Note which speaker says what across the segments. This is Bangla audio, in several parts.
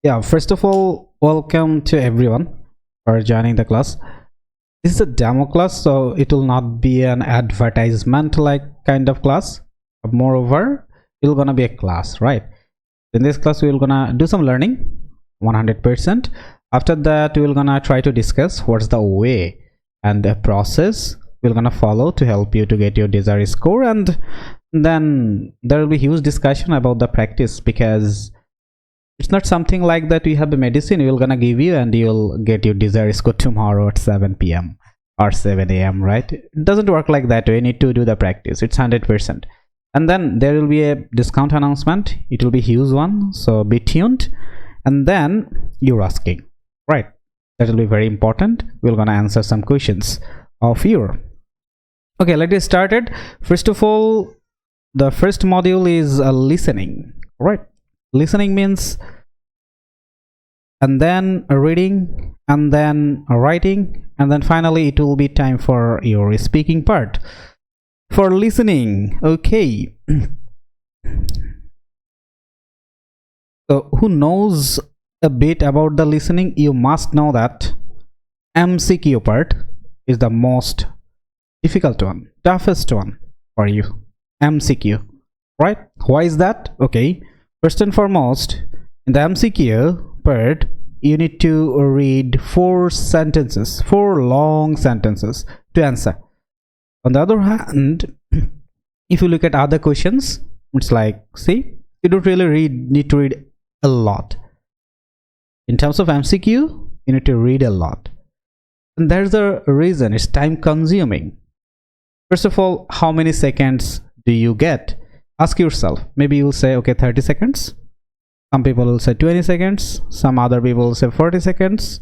Speaker 1: Yeah, first of all, welcome to everyone for joining the class. This is a demo class, so it will not be an advertisement like kind of class. Moreover, it's gonna be a class, right? In this class, we're gonna do some learning 100%. After that, we're gonna try to discuss what's the way and the process we're gonna follow to help you to get your desired score, and then there will be huge discussion about the practice, because it's not something like that we have a medicine we're gonna give you and you'll get your desired score tomorrow at 7 p.m. or 7 a.m. right? It doesn't work like that. We need to do the practice. It's 100%. And then there will be a discount announcement. It will be a huge one, so be tuned. And then you're asking, right? That will be very important. We're gonna answer some questions of your. Okay, let's get started. First of all, the first module is listening, right? Listening means and then reading and then writing, and then finally it will be time for your speaking part. For listening, okay. So who knows a bit about the listening? You must know that MCQ part is the most difficult one, toughest one for you. MCQ, right? Why is that? Okay, first and foremost, in the MCQ part, you need to read 4 long sentences to answer. On the other hand, if you look at other questions, it's like, see, you don't really need to read a lot. In terms of MCQ, you need to read a lot, and there's the reason. It's time consuming. First of all, how many seconds do you get? Ask yourself. Maybe you'll say, okay, 30 seconds. Some people will say 20 seconds. Some other people will say 40 seconds.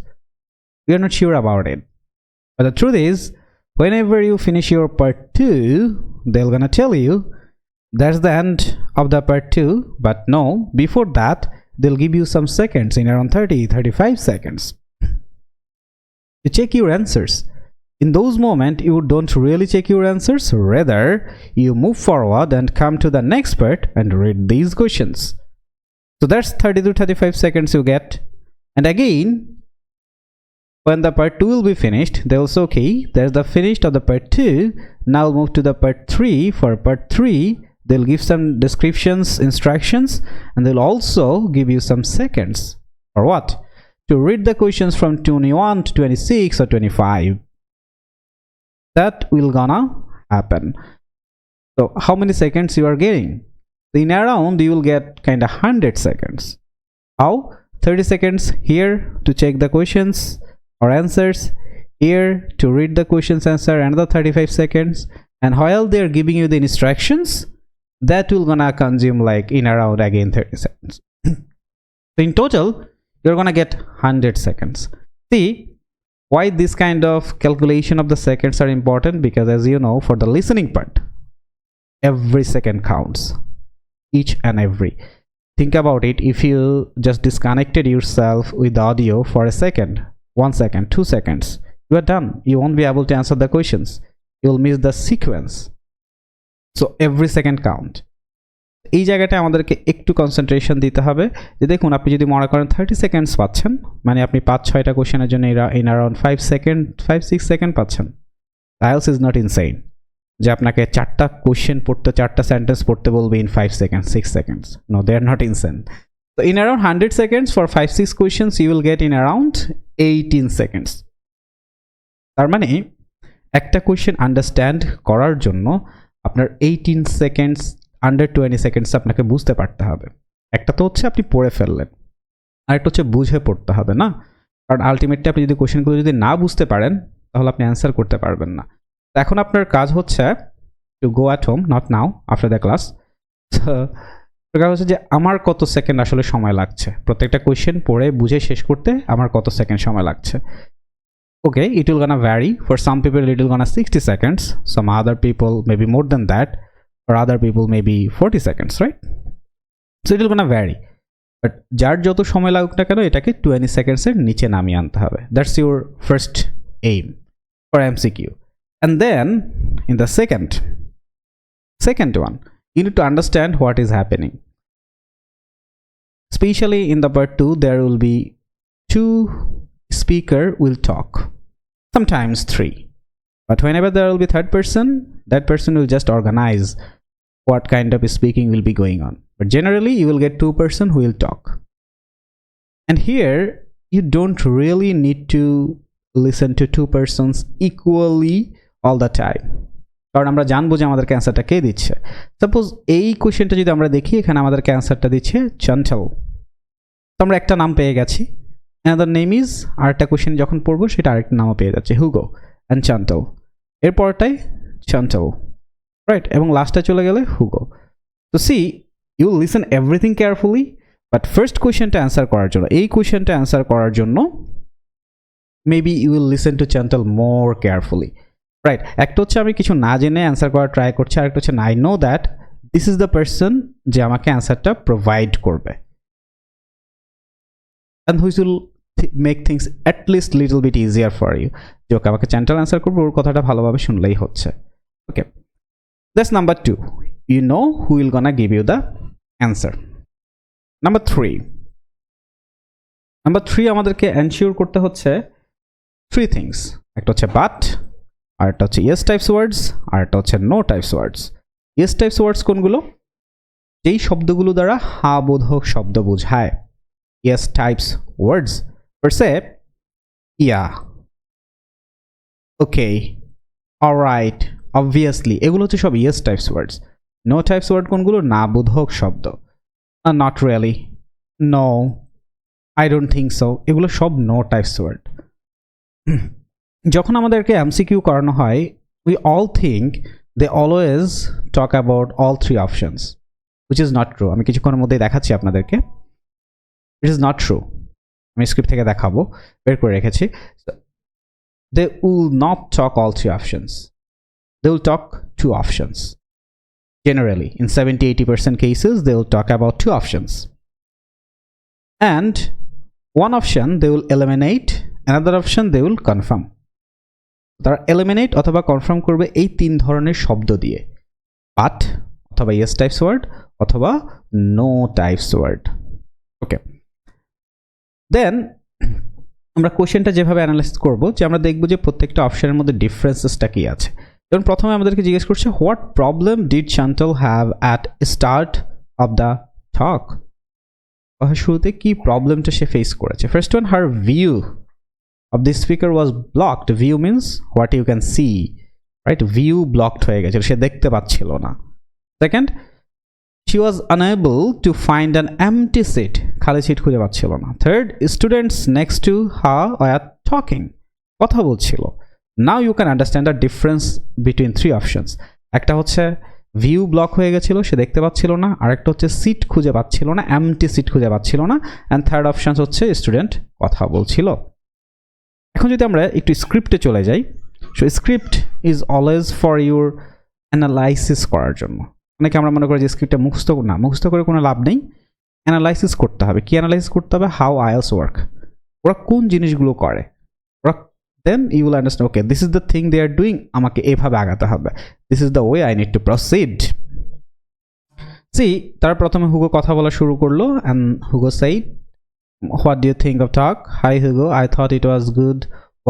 Speaker 1: We are not sure about it. But the truth is, whenever you finish your part 2, they're gonna tell you that's the end of the part 2. But no, before that, they'll give you some seconds, in around 30-35 seconds, to check your answers. In those moments, you don't really check your answers. Rather, you move forward and come to the next part and read these questions. So that's 30 to 35 seconds you get. And again, when the part 2 will be finished, they'll say, okay, there's the finished of the part 2. Now move to the part 3. For part 3, they'll give some descriptions, instructions, and they'll also give you some seconds. For what? To read the questions from 21 to 26 or 25. That will gonna happen. So how many seconds you are getting? In around, you will get kind of 100 seconds. How? 30 seconds here to check the questions or answers, here to read the questions answer, another 35 seconds, and while they're giving you the instructions, that will gonna consume like in around again 30 seconds. So in total, you're gonna get 100 seconds. See why this kind of calculation of the seconds are important? Because as you know, for the listening part, every second counts. Each and every. Think about it. If you just disconnected yourself with the audio for a second, 1 second, 2 seconds, you are done. You won't be able to answer the questions. You'll miss the sequence. So every second count. এই জায়গাটা আমাদেরকে একটু কনসেন্ট্রেশন দিতে হবে যে দেখুন, আপনি যদি মনে করেন 30 সেকেন্ডস পাচ্ছেন, মানে আপনি 5-6টা কোশ্চেনের জন্য ইন অ্যারাউন্ড 5-6 সেকেন্ড পাচ্ছেন, IELTS ইজ নট ইনসেইন যে আপনাকে 4টা কোশ্চেন পড়তে, 4টা সেন্টেন্স পড়তে বলবে in 5 seconds, 6 seconds. No, they are not insane. So in around 100 seconds for 5-6 questions, you will get in around 18 seconds. তার মানে একটা কোশ্চেন আন্ডারস্ট্যান্ড করার জন্য আপনার 18 সেকেন্ডস, আন্ডার 20 সেকেন্ডস আপনাকে বুঝতে পারতে হবে। একটা তো হচ্ছে আপনি পড়ে ফেললেন, আর একটা হচ্ছে বুঝে পড়তে হবে না, কারণ আলটিমেটলি আপনি যদি কোশ্চেনগুলো যদি না বুঝতে পারেন তাহলে আপনি অ্যান্সার করতে পারবেন না। এখন আপনার কাজ হচ্ছে to go at home, not now, after the class. কাজ হচ্ছে যে আমার কত সেকেন্ড আসলে সময় লাগছে প্রত্যেকটা কোয়েশ্চেন পড়ে বুঝে শেষ করতে, আমার কত সেকেন্ড সময় লাগছে। Okay, it will gonna vary. For some people it will gonna 60 seconds, some other people maybe more than that, or other people maybe 40 seconds, right? So it will gonna vary, but যার যত সময় লাগুক না কেন এটাকে 20 seconds এর নিচে নামিয়ে আনতে হবে. That's your first aim for MCQ. And then in the second one, you need to understand what is happening. especially in the part 2 there will be 2 speaker will talk, sometimes 3, but whenever there will be third person, that person will just organize what kind of speaking will be going on, but generally you will get 2 person who will talk. And here you don't really need to listen to 2 persons equally all the time, কারণ আমরা জানবো যে আমাদেরকে অ্যান্সারটা কে দিচ্ছে। সাপোজ এই কোশ্চেনটা যদি আমরা দেখি, এখানে আমাদেরকে অ্যান্সারটা দিচ্ছে চঞ্চল, তো আমরা একটা নাম পেয়ে গেছি। অ্যানাদার নেম ইজ, আরেকটা কোশ্চেন যখন পড়বো সেটা আরেকটা নামও পেয়ে যাচ্ছে, হুগো অ্যান্ড চঞ্চল, এরপরটাই চঞ্চল, রাইট, এবং লাস্টে চলে গেলে হুগো। তো see you listen everything carefully, but first কোশ্চেনটা অ্যান্সার করার জন্য, এই কোশ্চেনটা অ্যান্সার করার জন্য maybe you will listen to Chantal more carefully, right. একটা হচ্ছে আমি কিছু না জেনে অ্যান্সার করার ট্রাই করছি, আরেকটা হচ্ছে I know that this is the person যে আমাকে অ্যান্সারটা প্রোভাইড করবে, and which will make things at least little bit easier for you, যে ওকে আমাকে চ্যান্টাল অ্যান্সার করবে, ওর কথাটা ভালোভাবে শুনলেই হচ্ছে। ওকে, that's number 2, you know who will gonna give you the answer. Number 3 আমাদেরকে এনশিওর করতে হচ্ছে 3 things, একটা হচ্ছে বাট, আরেকটা হচ্ছে ইয়েস টাইপস ওয়ার্ডস, আরেকটা হচ্ছে নো টাইপস ওয়ার্ডস। ইয়েস টাইপস ওয়ার্ডস কোনগুলো? যেই শব্দগুলো দ্বারা হা বোধক শব্দ বোঝায়, yes types words, per se, yeah, okay, alright, obviously, এগুলো হচ্ছে সব yes types words. No types word কোনগুলো? না বোধক শব্দ, not really, no, I don't think so, এগুলো সব no types word. যখন আমাদেরকে MCQ করানো হয়, we all think they always talk about all 3 options, which is not true. আমি কিছুক্ষণের মধ্যে দেখাচ্ছি আপনাদেরকে, it is not true. আমি স্ক্রিপ্ট থেকে দেখাবো, বের করে রেখেছি। They will not talk all 3 options, they will talk 2 options. Generally in 70-80% cases they will talk about 2 options, and one option they will eliminate, another option they will confirm. তারা eliminate অথবা confirm করবে এই 3 ধরনের শব্দ দিয়ে, but অথবা yes types word অথবা no types word. ওকে, দেন আমরা কোশ্চেনটা যেভাবে অ্যানালাইসিস করব, যে আমরা দেখব যে প্রত্যেকটা অপশনের মধ্যে ডিফারেন্সেসটা কি আছে। যেমন প্রথমে আমাদেরকে জিজ্ঞেস করছে what problem did Chantal have at start of the talk, শুরুতে কি প্রবলেমটা সে ফেস করেছে। First one, her view of the speaker was blocked, view means what you can see, right, view blocked হয়ে গেছে, সে দেখতে পাচ্ছিল না। Second, she was unable to find an empty seat, খালি সিট খুঁজে পাচ্ছিল না। Third, students next to her were talking, কথা বলছিল। now you can understand the difference between 3 options, একটা হচ্ছে ভিউ ব্লক হয়ে গেছিল, সে দেখতে পাচ্ছিল না, আরেকটা হচ্ছে সিট খুঁজে পাচ্ছিল না, এমটি সিট খুঁজে পাচ্ছিল না, অ্যান্ড থার্ড অপশন হচ্ছে স্টুডেন্ট কথা বলছিল। এখন যদি আমরা একটু স্ক্রিপ্টে চলে যাই, so script is always for your analysis করার জন্য। অনেকে আমরা মনে করি যে স্ক্রিপ্টটা মুখস্থ করে কোনো লাভ নেই, অ্যানালাইসিস করতে হবে। কি অ্যানালাইসিস করতে হবে? হাউ আইএলস ওয়ার্ক, ওরা কোন জিনিসগুলো করে, ওরা, then you will understand okay this is the thing they are doing, আমাকে এভাবে আগাতে হবে, this is the way I need to proceed. See, তার প্রথমে হুগো কথা বলা শুরু করলো, and Hugo said, what do you think of talk? Hi Hugo, I thought it was good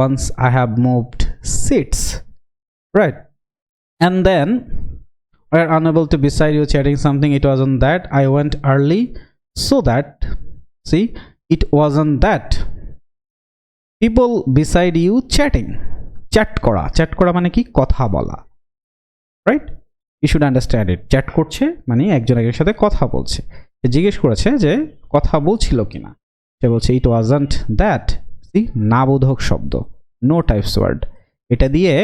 Speaker 1: once I have moved seats, right? And then we are unable to beside you chatting something, it wasn't that I went early so that, see, it wasn't that people beside you chatting, chat kora মানে কি? কথা বলা, right? You should understand it. chat করছে মানে একজন একজনের সাথে কথা বলছে। সে জিজ্ঞেস করেছে যে কথা বলছিল কিনা, সে বলছে it wasn't that, see, না বোধক শব্দ, no types word, এটা দিয়ে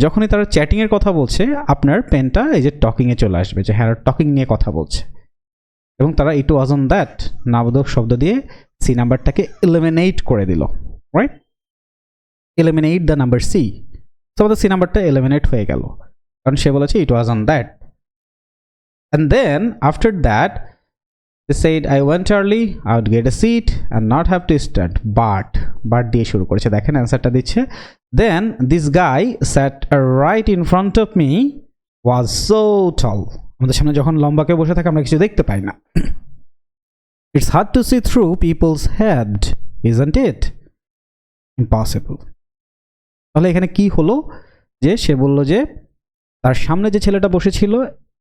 Speaker 1: যখনই তারা চ্যাটিং এর কথা বলছে আপনার পেনটা এই যে টকিং এ চলে আসবে, যে হ্যাঁ টকিং নিয়ে কথা বলছে, এবং তারা ইট ওয়াজন্ট দ্যাট নাবোধক শব্দ দিয়ে সি নাম্বারটাকে এলিমিনেট করে দিল, right? Eliminate the number C, so আমাদের সি নাম্বারটা এলিমিনেট হয়ে গেল, কারণ সে বলেছে it wasn't that. And then after that they said I went early, I would get a seat and not have to stand, but দিয়ে শুরু করেছে, দেখেন অ্যান্সারটা দিচ্ছে। Then this guy sat right in front of me was so tall, আমাদের সামনে যখন লম্বা কেউ বসে থাকে আমরা কিছু দেখতে পাই না, It's hard to see through people's head, isn't it? Impossible. তাহলে এখানে কি হলো যে সে বলল যে তার সামনে যে ছেলেটা বসেছিল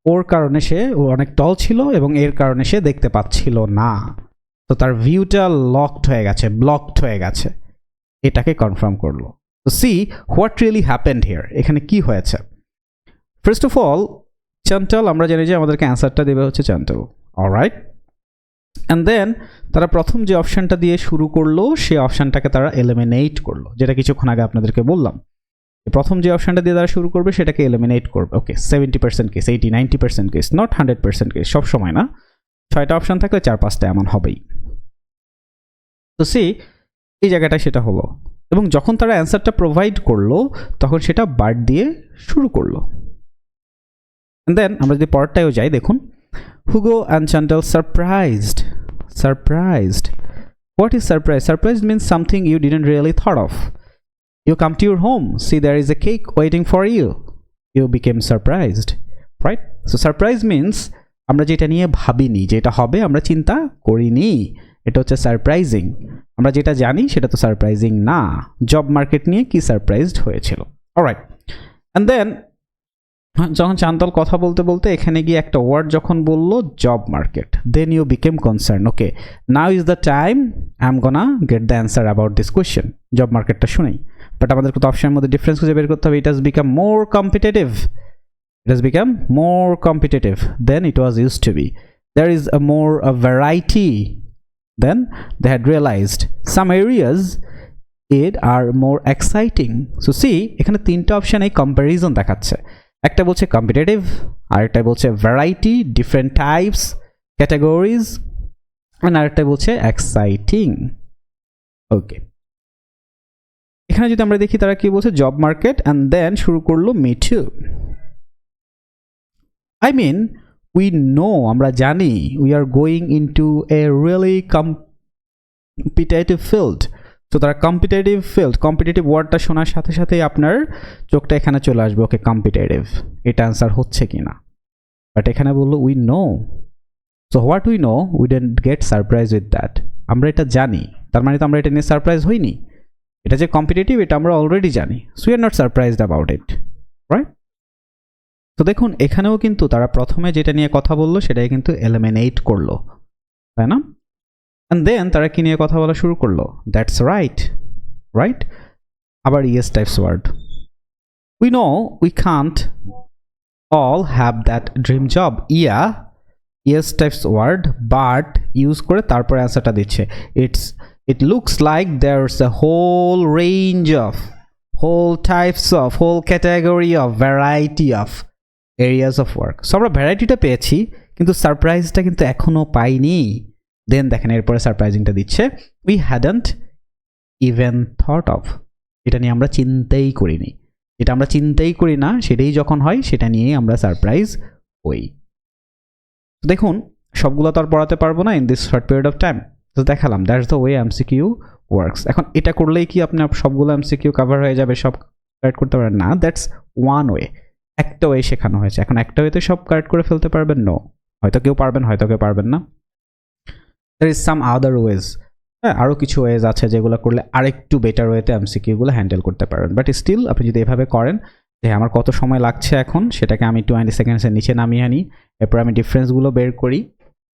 Speaker 1: ওর কারণে ও অনেক টল ছিল এবং এর কারণে সে দেখতে পাচ্ছিল না, তো তার ভিউটা লকড হয়ে গেছে, ব্লকড হয়ে গেছে, এটাকে কনফার্ম করলো। তো see what really happened here, এখানে কি হয়েছে। ফার্স্ট অফ অল চঞ্চল, আমরা জানি যে আমাদেরকে অ্যান্সারটা দেবে হচ্ছে চঞ্চল, অলরাইট। অ্যান্ড দেন তারা প্রথম যে অপশানটা দিয়ে শুরু করলো সেই অপশানটাকে তারা এলিমিনেট করলো, যেটা কিছুক্ষণ আগে আপনাদেরকে বললাম। প্রথম যে অপশানটা দিয়ে তারা শুরু করবে সেটাকে এলিমিনেট করবে। ওকে, 70% কেস, 80-90% কেস, নট 100% কেস, সব সময় না। 6টা অপশান থাকলে 4-5টা এমন হবেই। তো সি এই জায়গাটা সেটা হলো, এবং যখন তারা অ্যান্সারটা প্রোভাইড করলো তখন সেটা বার্ড দিয়ে শুরু করলো। দেন আমরা যদি পরেরটায়ও যাই, দেখুন Hugo and Chantal surprised. What is surprise? Surprise means something you didn't really thought of. You come to your home, see there is a cake waiting for you. You became surprised, right? So surprise means আমরা যেটা নিয়ে ভাবিনি, যেটা হবে আমরা চিন্তা করিনি, এটা হচ্ছে সারপ্রাইজিং। আমরা যেটা জানি সেটা তো সারপ্রাইজিং না। জব মার্কেট নিয়ে কি সারপ্রাইজড হয়েছিল, অলরাইট। অ্যান্ড দেন যখন চান্তল কথা বলতে বলতে এখানে গিয়ে একটা ওয়ার্ড যখন বললো job market, then you became concern. Okay, now is the time I am gonna get the answer about this question. Job মার্কেটটা শুনেই, বাট আমাদের কত অপশনের মধ্যে ডিফারেন্স খুঁজে বের করতে হবে। It has become more competitive, than it was use to be. There is a more variety than they had realized. Some areas it are more exciting. So see এখানে 3টা অপশান এই কম্প্যারিজন দেখাচ্ছে। একটা বলছে কম্পিটিটিভ, আরেকটা বলছে ভ্যারাইটি, ডিফারেন্ট টাইপস, ক্যাটাগরিজ, আর আরেকটা বলছে এক্সাইটিং। ওকে, এখানে যদি আমরা দেখি তারা কি বলছে, জব মার্কেট, অ্যান্ড দেন শুরু করলো me too. I mean we know, আমরা জানি, we are going into a really competitive field. তো তারা কম্পিটিটিভ ফিল্ড, কম্পিটিটিভ ওয়ার্ডটা শোনার সাথে সাথেই আপনার চোখটা এখানে চলে আসবে, ওকে কম্পিটিটিভ, এটা অ্যান্সার হচ্ছে কিনা। বাট এখানে বললো we know, so what we know we don't get surprise with that. আমরা এটা জানি, তার মানে তো আমরা এটা নিয়ে সারপ্রাইজ হইনি। এটা যে কম্পিটিটিভ এটা আমরা অলরেডি জানি, so we are not surprised about it, right. তো দেখুন এখানেও কিন্তু তারা প্রথমে যেটা নিয়ে কথা বললো সেটাই কিন্তু এলিমিনেট করলো, তাই না? And then তারা কি নিয়ে কথা বলা শুরু করলো, দ্যাটস রাইট। আবার yes types word, we know we can't all have that dream job. Yes types word but use করে তারপরে অ্যান্সারটা দিচ্ছে। It looks like there's a whole range of, whole types of, whole category of, variety of areas of work. So আমরা ভ্যারাইটিটা পেয়েছি কিন্তু সারপ্রাইজটা কিন্তু এখনো পাইনি। দেন দেখেন এরপরে সারপ্রাইজিংটা দিচ্ছে, we hadn't even thought of, এটা নিয়ে আমরা চিন্তাই করিনি। যেটা আমরা চিন্তাই করি না সেটাই যখন হয় সেটা নিয়েই আমরা সারপ্রাইজ হই। দেখুন সবগুলো তো আর পড়াতে পারবো না in this short period of time, তো দেখালাম that's the way MCQ works. এখন এটা করলেই কি আপনি সবগুলো এমসিকিউ কভার হয়ে যাবে, সব কারেক্ট করতে পারবেন না? দ্যাটস ওয়ান ওয়ে, একটা ওয়ে শেখানো হয়েছে। এখন একটা ওয়েতে সব কারেক্ট করে ফেলতে পারবেন? নো, হয়তো কেউ পারবেন, হয়তো কেউ পারবেন না। there is some other ways, হ্যাঁ আরও কিছু ওয়েজ আছে যেগুলো করলে আরেকটু বেটার ওয়েতে এমসিকিউগুলো হ্যান্ডেল করতে পারবেন। বাট স্টিল আপনি যদি এভাবে করেন যে আমার কত সময় লাগছে এখন সেটাকে আমি 20 সেকেন্ডসের নিচে নামিয়ে আনি, এরপর আমি ডিফারেন্সগুলো বের করি,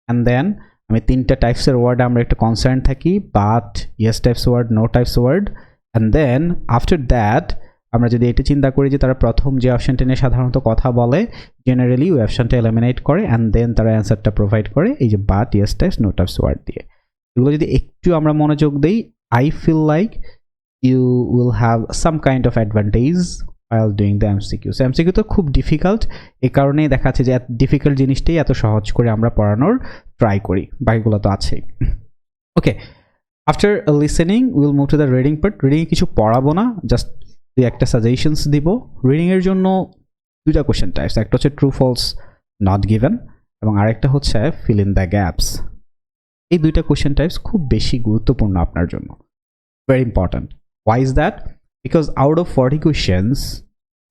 Speaker 1: অ্যান্ড দেন আমি 3টা টাইপসের ওয়ার্ডে আমরা একটু কনসার্ন থাকি, but yes types word, no types word, and then after that আমরা যদি এটা চিন্তা করি যে তারা প্রথম যে অপশানটা নিয়ে সাধারণত কথা বলে জেনারেলি ওই অপশানটা এলিমিনেট করে, অ্যান্ড দেন তারা অ্যান্সারটা প্রোভাইড করে এই যে but, yes types, no types word দিয়ে। এগুলো যদি একটু আমরা মনোযোগ দিই, I feel like you will have some kind of advantage while doing the MCQ. So MCQ তো খুব ডিফিকাল্ট, এই কারণেই দেখা যাচ্ছে যে ডিফিকাল্ট জিনিসটাই এত সহজ করে আমরা পড়ানোর ট্রাই করি, বাকিগুলো তো আছেই। Okay, after listening will move to the reading part. রিডিংয়ে কিছু পড়াবো না, জাস্ট একটা সাজেশনস দিব। রিডিংয়ের জন্য 2টা কোয়েশ্চেন টাইপস, একটা হচ্ছে ট্রু ফলস নট গিভেন এবং আরেকটা হচ্ছে ফিল ইন দ্য গ্যাপস। এই 2টা কোয়েশ্চেন টাইপস খুব বেশি গুরুত্বপূর্ণ আপনার জন্য, very important. Why is that? Because out of 40 questions,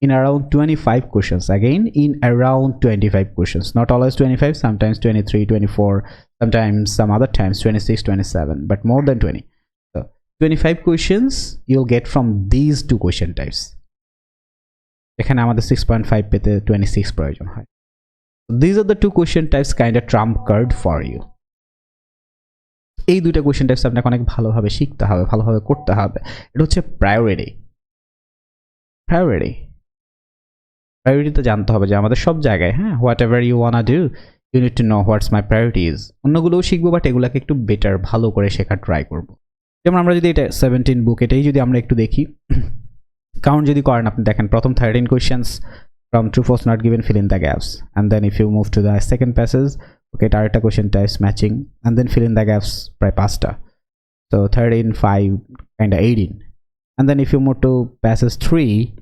Speaker 1: in around 25 questions, again in around 25 questions, not always 25, sometimes 23, 24, sometimes some other times 26, 27, but more than 20. So 25 questions you'll get from these two question types. এখানে আমাদের 6.5 পেতে 26 প্রয়োজন হয়. These are the two question types kind of trump card for you. এই দুইটা কোশ্চেন টাইপস আপনাকে অনেক ভালোভাবে শিখতে হবে, ভালোভাবে করতে হবে. এটা হচ্ছে প্রায়োরিটি. প্রায়োরিটিতে জানতে হবে যে আমাদের সব জায়গায়, হ্যাঁ, whatever you wanna do you need to know what's my priorities. অন্যগুলোও শিখবো, বাট এগুলোকে একটু বেটার ভালো করে শেখার ট্রাই করবো. যেমন আমরা যদি এটা 17 বুক, এটাই যদি আমরা একটু দেখি, কাউন্ট যদি করেন আপনি দেখেন প্রথম 13 questions from true false not given, fill in the gaps, and then if you move to the second passage, okay, target question types matching, and then fill in the gaps by pasta. So 13, 5, kind of 18, and then if you move to passage 3,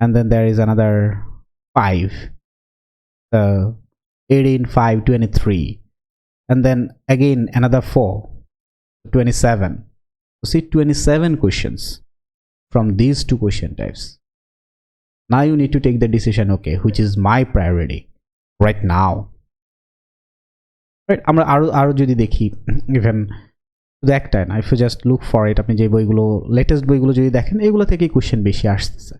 Speaker 1: and then there is another 5, 18, 5, 23, and then again another 4, 27. So see 27 questions from these two question types. Now you need to take the decision, okay, which is my priority right now, right? আমরা আরো যদি দেখি, ইভেন একটা না, if you just look for it, আপনি যে বইগুলো লেটেস্ট বইগুলো যদি দেখেন, এগুলো থেকে কোশ্চেন বেশি আসতেছে.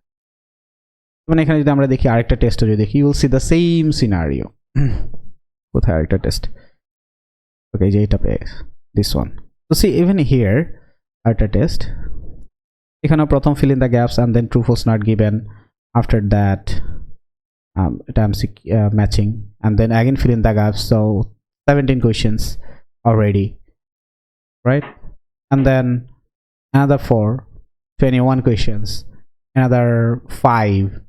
Speaker 1: মানে এখানে যদি আমরা দেখি আরেকটা টেস্ট যদি দেখি, you will see the same scenario. কোথায় আরেকটা টেস্ট, okay, যে এটা পেয়ে this one. So see even here আরেকটা টেস্ট, এখানে প্রথম fill in the gaps and then true false not given. After that matching, and then again fill in the gaps. So 17 questions already, right? And then another 4, 21 questions, another 5,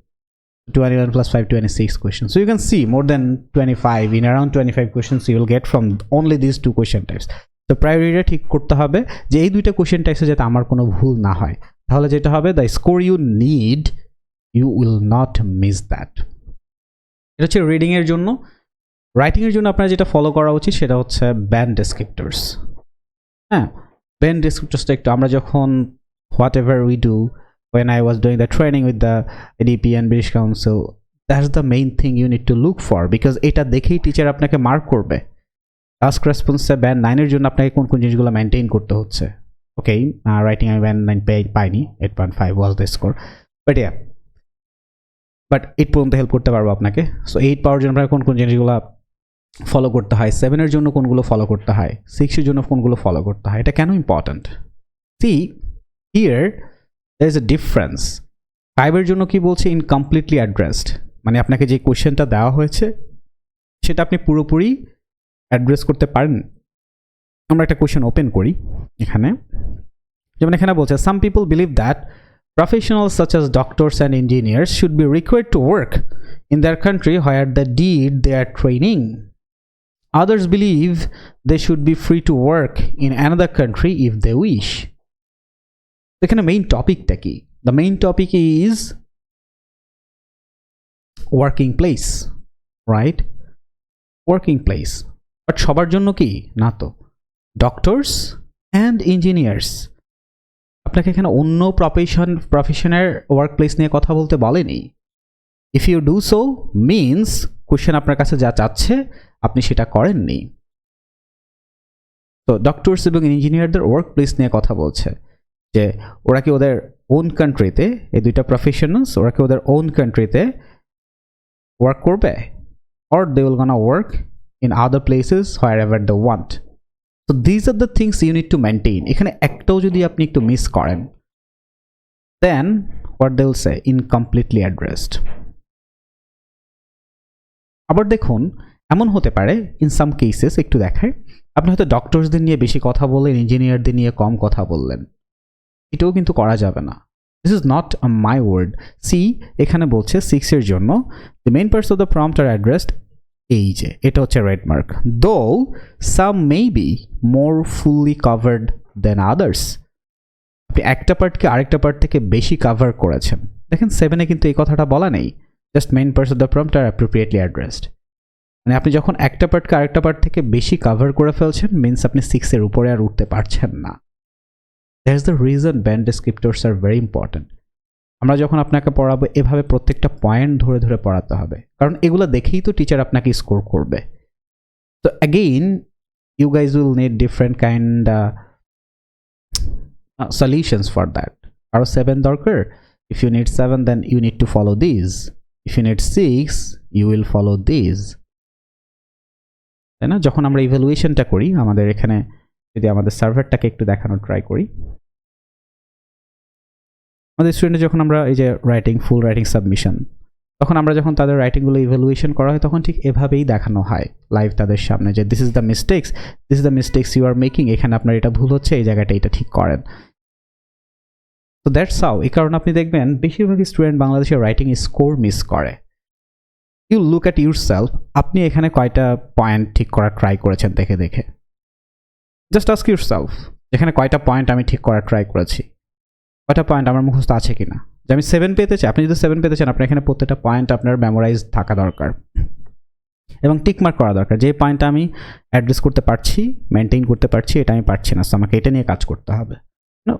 Speaker 1: 21 plus 5, 26 questions. So you can see more than 25, in around 25 questions you will get from only these two question types. So priority ঠিক করতে হবে যে এই দুইটা কোশ্চেন টাইপসে যাতে আমার কোনো ভুল না হয়, তাহলে যেটা হবে the score you need, you will not miss that. এটা হচ্ছে রিডিং এর জন্য. রাইটিং এর জন্য আপনার যেটা ফলো করা উচিত সেটা হচ্ছে ব্যান্ড ডেসক্রিপ্টরস. হ্যাঁ, ব্যান্ড ডেসক্রিপ্টরসটা একটু আমরা যখন what ever we do, when I was doing the training with the ADP and British Council, that's the main thing you need to look for, because এটা দেখেই টিচার আপনাকে মার্ক করবে. টাস্ক রেসপন্সে ব্যান্ড 9 এর জন্য আপনাকে কোন কোন জিনিসগুলো মেইনটেইন করতে হচ্ছে. ওকে, রাইটিং আমি ব্যান্ড 9 পাইনি, 8.5 was the score, but yeah, but 8 পর্যন্ত হেল্প করতে পারবো আপনাকে. সো 8 পাওয়ার জন্য আপনাকে কোন কোন জিনিসগুলো ফলো করতে হয়, 7 এর জন্য কোনগুলো ফলো করতে হয়, 6 এর জন্য কোনগুলো ফলো করতে হয়, এটা কেন important? See here there is a difference. 5 এর জন্য কি বলছে, ইনকমপ্লিটলি অ্যাড্রেসড, মানে আপনাকে যে কোয়েশ্চেনটা দেওয়া হয়েছে সেটা আপনি পুরোপুরি অ্যাড্রেস করতে পারেন. আমরা একটা কোয়েশ্চেন ওপেন করি এখানে, যেমন এখানে বলছে some people believe that professionals such as doctors and engineers should be required to work in their country where they did their training. Others believe they should be free to work in another country if they wish. The main topic taki. The main topic is working place, right? Working place. But সবার জন্য কি না তো, doctors and engineers. আপনাকে এখানে অন্য প্রফেশনের ওয়ার্ক প্লেস নিয়ে কথা বলতে বলেনি. If you do so means question আপনার কাছে যা চাচ্ছে আপনি সেটা করেননি. তো ডক্টরস এবং ইঞ্জিনিয়ারদের ওয়ার্ক প্লেস নিয়ে কথা বলছে, যে ওরা কি ওদের ওন কান্ট্রিতে, এই দুইটা প্রফেশনালস ওরা কি ওদের ওন কান্ট্রিতে ওয়ার্ক করবে, or they will gonna work in other places wherever they want. So these are the things you need to maintain. এখানে একটাও যদি আপনি একটু মিস করেন, then what they will say, incompletely addressed. আবার দেখুন এমন হতে পারে in some cases, একটু দেখায়, আপনি হয়তো ডক্টরসদের নিয়ে বেশি কথা বললেন, ইঞ্জিনিয়ারদের নিয়ে কম কথা বললেন, এটাও কিন্তু করা যাবে না. This is not my word. See এখানে বলছে 6 এর জন্য the main parts of the prompt are addressed, এই যে এটা হচ্ছে red mark, though some may be more fully covered than others. আপনি একটা পার্টকে আরেকটা পার্ট থেকে বেশি কাভার করেছেন. দেখেন 7-এ কিন্তু এই কথাটা বলা নেই, just main parts of the prompt are appropriately addressed. মানে আপনি যখন একটা পার্টকে আরেকটা পার্ট থেকে বেশি কাভার করে ফেলছেন, মিনস আপনি 6-এর উপরে আর উঠতে পারছেন না. That's the reason band descriptors are very important. আমরা যখন আপনাকে পড়াবো এভাবে প্রত্যেকটা পয়েন্ট ধরে ধরে পড়াতে হবে, কারণ এগুলো দেখেই তো টিচার আপনাকে স্কোর করবে. তো again you guys will need different kind solutions for that. Aro 7 darker. If you need 7, then you need to follow these. If you need 6, you will follow these. তাই না? যখন আমরা ইভ্যালুয়েশনটা করি, আমাদের এখানে যদি আমাদের সার্ভারটাকে একটু দেখানোর ট্রাই করি, আমাদের স্টুডেন্ট যখন আমরা এই যে ফুল রাইটিং সাবমিশন, তখন আমরা যখন তাদের রাইটিংগুলো ইভ্যালুয়েশন করা হয়, তখন ঠিক এভাবেই দেখানো হয় লাইভ তাদের সামনে যে this is the mistakes you are making, এখানে আপনার এটা ভুল হচ্ছে, এই জায়গাটা এটা ঠিক করেন। তো দ্যাটস হাউ। এই কারণে আপনি দেখবেন বেশিরভাগ স্টুডেন্ট বাংলাদেশের রাইটিং স্কোর মিস করে। You look at yourself, আপনি এখানে কয়টা পয়েন্ট ঠিক করার ট্রাই করেছেন দেখে দেখে। জাস্ট আস্ক ইউর সেলফ, এখানে কয়টা পয়েন্ট আমি ঠিক করার ট্রাই করেছি, কয়টা পয়েন্ট আমার মুখস্থ আছে কিনা। যে আমি 7 পেতে চাই, আপনি যদি 7 পেতে চান, আপনার এখানে প্রত্যেকটা পয়েন্ট আপনার মেমোরাইজ থাকা দরকার এবং টিকমার্ক করা দরকার। যে পয়েন্টটা আমি অ্যাড্রেস করতে পারছি, মেনটেন করতে পারছি, এটা আমি পারছি না, সো আমাকে এটা নিয়ে কাজ করতে হবে।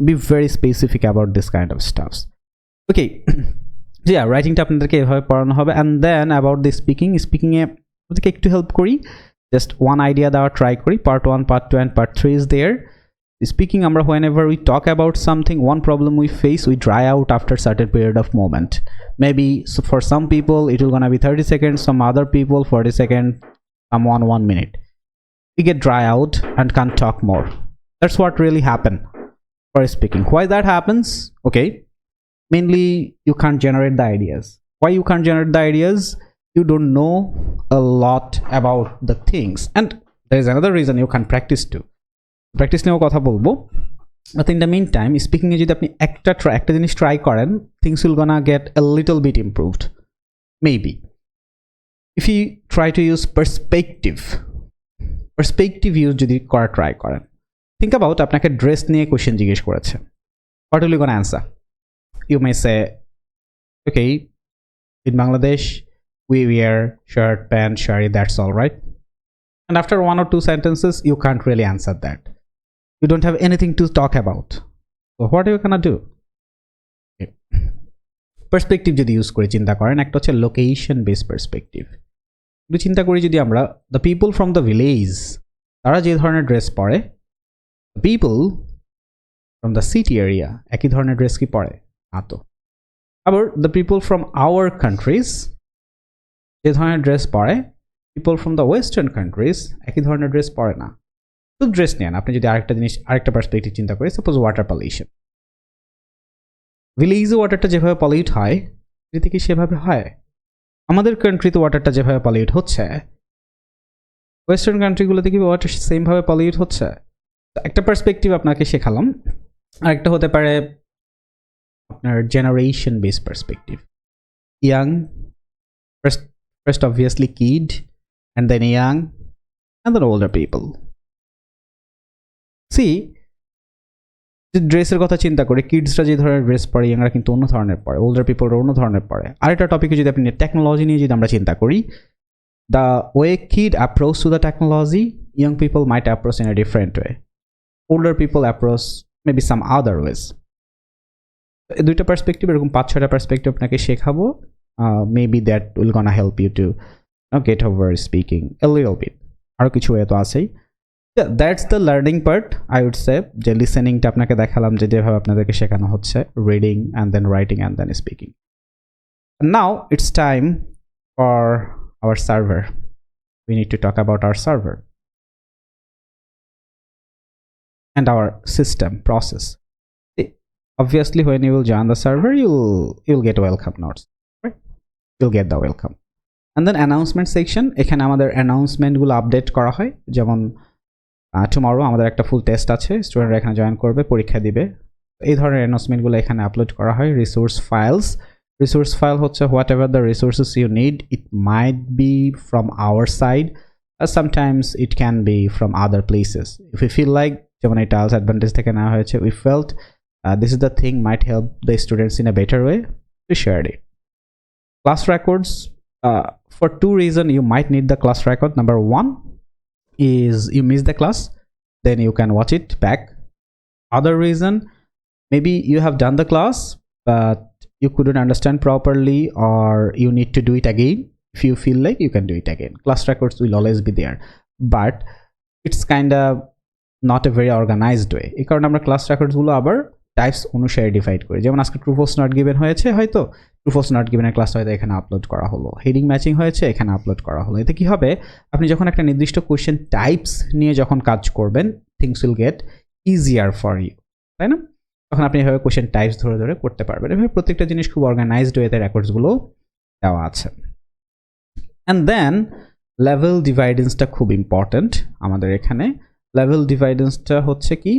Speaker 1: Be very specific about this kind of stuffs. Okay, যে রাইটিংটা আপনাদেরকে এভাবে পড়ানো হবে। অ্যান্ড দেন অ্যাবাউট দি স্পিকিংয়ে আপনাদেরকে একটু হেল্প করি, জাস্ট ওয়ান আইডিয়া দেওয়ার ট্রাই করি। Part 1, part 2 and part 3 is there. Speaking, whenever we talk about something, one problem we face, we dry out after certain period of moment. Maybe so for some people it will gonna be 30 seconds, some other people 40 seconds, someone 1 minute. We get dry out and can't talk more. That's what really happen for speaking. Why that happens? Okay, mainly you can't generate the ideas. Why you can't generate the ideas? You don't know a lot about the things, and there is another reason you can't practice too. Practice নিয়েও কথা বলবো। But in the mean time, স্পিকিংয়ে যদি আপনি একটা জিনিস ট্রাই করেন, things will gonna get a little bit improved. Maybe if you try to use perspective use যদি করা ট্রাই করেন, থিঙ্ক অ্যাবাউট আপনাকে ড্রেস নিয়ে কোয়েশ্চেন জিজ্ঞেস করেছে, what will you gonna answer? You may say, okay, in Bangladesh we wear shirt, pant, shari, that's all right. And after 1 or 2 sentences, you can't really answer that. You don't have anything to talk about. So what are you gonna do? Perspective যদি ইউজ করে চিন্তা করেন, একটা হচ্ছে লোকেশন বেসড পার্সপেক্টিভ। যদি চিন্তা করি, যদি আমরা the people from the village, তারা যে ধরনের ড্রেস পরে, people from the city area একই ধরনের ড্রেস কি পরে? না তো। আবার the people from our countries যে ধরনের ড্রেস পরে, people from the western countries একই ধরনের ড্রেস পরে না। তো ড্রেস নেন, আপনি যদি আরেকটা পার্সপেক্টিভ চিন্তা করি, সাপোজ ওয়াটার পলিউশন, ভিলেজে ওয়াটারটা যেভাবে পলিউট হয়, এদিকে কি সেভাবে হয়? আমাদের কান্ট্রিতে ওয়াটারটা যেভাবে পলিউট হচ্ছে, ওয়েস্টার্ন কান্ট্রিগুলোতে কি ওয়াটার সেমভাবে পলিউট হচ্ছে? একটা পার্সপেক্টিভ আপনাকে শেখালাম। আরেকটা হতে পারে আপনার generation based perspective. Young, first obviously kid, and then young, and then older people. See, ড্রেসের কথা চিন্তা করে, কিডসরা যে ধরনের ড্রেস পরে, ইয়াংরা কিন্তু অন্য ধরনের পরে, ওল্ডার পিপলরা অন্য ধরনের পরে। আরেকটা টপিকে যদি আপনি টেকনোলজি নিয়ে যদি আমরা চিন্তা করি, the way kid approach to the technology, young people might approach in a different way, older people approach maybe some other ways. এই দুইটা পার্সপেক্টিভ, এরকম 5-6টা পার্সপেক্টিভ আপনাকে শেখাবো। Maybe that will gonna help you to get over speaking a little bit. আরো কিছু way তো আছেই। That's the learning part, I would say. যে লিসেনিংটা আপনাকে দেখালাম, যে যেভাবে আপনাদেরকে শেখানো হচ্ছে, reading and then writing and then speaking. And now it's time for our server. We need to talk about our server and our system process. Obviously, when you will join the server, you'll get welcome notes. You'll get the welcome. And then announcement section, এখানে আমাদের অ্যানাউন্সমেন্ট গুলো আপডেট করা হয়। যেমন টুমরো আমাদের একটা ফুল টেস্ট আছে, স্টুডেন্টরা এখানে জয়েন করবে, পরীক্ষা দিবে। এই ধরনের অ্যানাউন্সমেন্ট গুলো এখানে আপলোড করা হয়। রিসোর্স ফাইল হচ্ছে whatever the resources you need, it might be from our side, sometimes it can be from other places. If you feel like, যেমন এটা আলস অ্যাডভান্টেজ থেকে নেওয়া হয়েছে, we felt this is the thing might help the students in a better way, to share it. Class records, for 2 reasons you might need the class record. Number 1 is you miss the class, then you can watch it back. Other reason, maybe you have done the class but you couldn't understand properly, or you need to do it again. If you feel like, you can do it again. Class records will always be there, but it's kinda not a very organized way. এই কারণে আমরা ক্লাস রেকর্ডসগুলো আবার টাইপস অনুসারে ডিভাইড করি। যেমন আজকে ট্রু ফলস নট গিভেন হয়েছে, হয়তো ট্রু ফলস নট গিভেনের ক্লাসটা হয়তো এখানে আপলোড করা হলো, হেডিং ম্যাচিং হয়েছে এখানে আপলোড করা হলো। এতে কি হবে, আপনি যখন একটা নির্দিষ্ট কোয়েশ্চেন টাইপস নিয়ে যখন কাজ করবেন, things will get easier for you, তাই না? তখন আপনি এভাবে কোয়েশ্চেন টাইপস ধরে ধরে করতে পারবেন। এভাবে প্রত্যেকটা জিনিস খুব অর্গানাইজড ওয়েতে রেকর্ডসগুলো দেওয়া আছে। অ্যান্ড দেন লেভেল ডিভাইডেন্সটা খুব ইম্পর্ট্যান্ট আমাদের এখানে। লেভেল ডিভাইডেন্সটা হচ্ছে কি,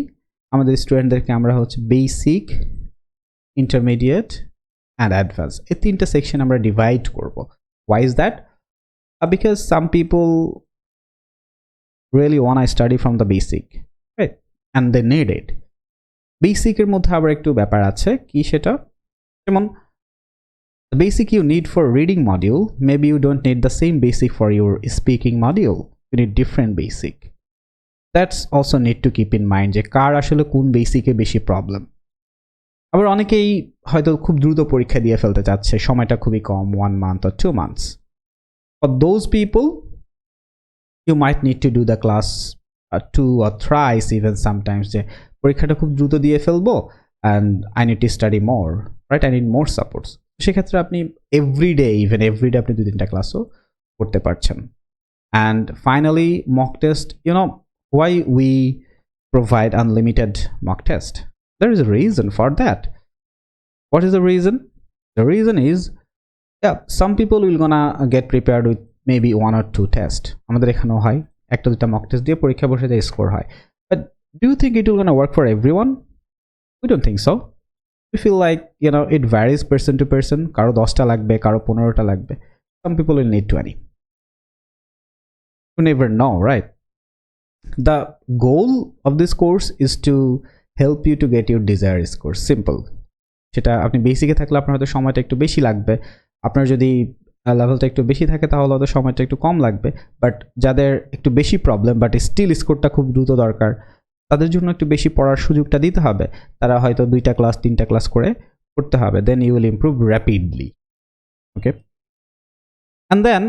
Speaker 1: আমাদের স্টুডেন্টদেরকে আমরা হচ্ছে বেসিক, ইন্টারমিডিয়েট অ্যান্ড অ্যাডভান্স, এই তিনটা সেকশন আমরা ডিভাইড করব। Why is that? Because some people really want study from the basic, right, and they need it. বেসিকের মধ্যে আবার একটু ব্যাপার আছে, কি সেটা, যেমন the basic you need for reading module, maybe you don't need the same basic for your speaking module, you need different basic. That's also need to keep in mind যে কার আসলে কোন বেসিকে বেশি প্রবলেম। আবার অনেকেই হয়তো খুব দ্রুত পরীক্ষা দিয়ে ফেলতে চাচ্ছে, সময়টা খুবই কম, 1 month or 2 months. For those people you might need to do the class 2 or thrice even sometimes, যে পরীক্ষাটা খুব দ্রুত দিয়ে ফেলবো and I need to study more, right, I need more supports. সেক্ষেত্রে আপনি এভরিডে, ইভেন এভরিডে আপনি 2-3টা ক্লাসও করতে পারছেন। And finally mock test, you know why we provide unlimited mock test? There is a reason for that. What is the reason? The reason is, yeah, some people will gonna get prepared with maybe 1 or 2 tests. আমাদের এখানেও হয়, 1-2টা mock test দিয়ে পরীক্ষা বসে যায়, স্কোর হয়। But do you think it will gonna work for everyone? We don't think so. We feel like, you know, it varies person to person. Karo 10টা লাগবে, karo 15টা লাগবে. Some people will need 20. You never know, right? The goal of this course is to help you to get your desired score. Simple. সেটা আপনি বেসিকে থাকলে আপনার হয়তো সময়টা একটু বেশি লাগবে, আপনার যদি লেভেলটা একটু বেশি থাকে তাহলে হয়তো সময়টা একটু কম লাগবে। বাট যাদের একটু বেশি প্রবলেম বাট স্টিল স্কোরটা খুব দ্রুত দরকার, তাদের জন্য একটু বেশি পড়ার সুযোগটা দিতে হবে। তারা হয়তো 2টা ক্লাস 3টা ক্লাস করে করতে হবে, then you will improve rapidly. Okay, and then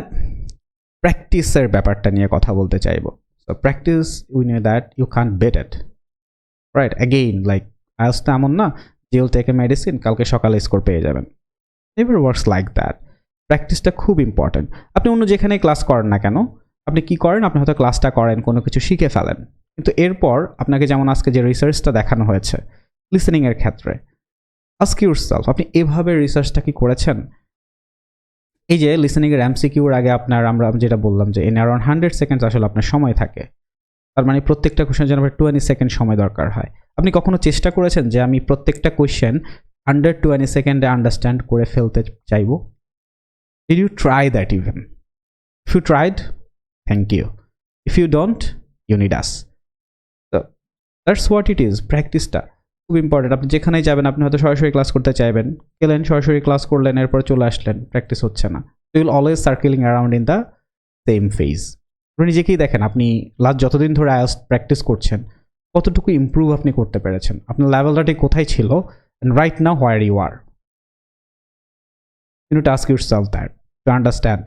Speaker 1: প্র্যাকটিসের ব্যাপারটা নিয়ে কথা বলতে চাইবো। So practice, we know that you can't bet it, right? Again, like আজ তো এমন না যে ইউল টেক এ মেডিসিন, কালকে সকালে স্কোর পেয়ে যাবেন। Never works like that. প্র্যাকটিসটা খুব ইম্পর্টেন্ট। আপনি অন্য যেখানে ক্লাস করেন না কেন, আপনি কি করেন, আপনি হয়তো ক্লাসটা করেন, কোনো কিছু শিখে ফেলেন, কিন্তু এরপর আপনাকে যেমন আজকে যে রিসার্চটা দেখানো হয়েছে লিসেনিংয়ের ক্ষেত্রে, আস্ক ইউরসেলফ, আপনি এভাবে রিসার্চটা কি করেছেন? এই যে লিসেনিংয়ের এমসিকিউর আগে আমরা যেটা বললাম যে ইন অ্যারাউন্ড 100 সেকেন্ডস আসলে আপনার সময় থাকে, তার মানে প্রত্যেকটা কোয়েশ্চেন জন্য 20 সেকেন্ড সময় দরকার হয়। আপনি কখনো চেষ্টা করেছেন যে আমি প্রত্যেকটা কোয়েশ্চেন 120 সেকেন্ডে আন্ডারস্ট্যান্ড করে ফেলতে চাইবো? Did you try that even? If you tried, thank you. If you don't, you need us. So that's what it is. প্র্যাকটিসটা খুব ইম্পর্টেন্ট। আপনি যেখানেই যাবেন, আপনি হয়তো সরাসরি ক্লাস করতে চাইবেন, গেলেন সরাসরি ক্লাস করলেন, এরপর চলে আসলেন, প্র্যাকটিস হচ্ছে না। You will always circling around in the same phase. আপনি নিজেকেই দেখেন, আপনি লাস্ট যতদিন ধরে আইএলটিএস প্র্যাকটিস করছেন, কতটুকু ইমপ্রুভ আপনি করতে পেরেছেন, আপনার লেভেলটা ঠিক কোথায় ছিল, and right now where you are. You need to ask yourself that to understand.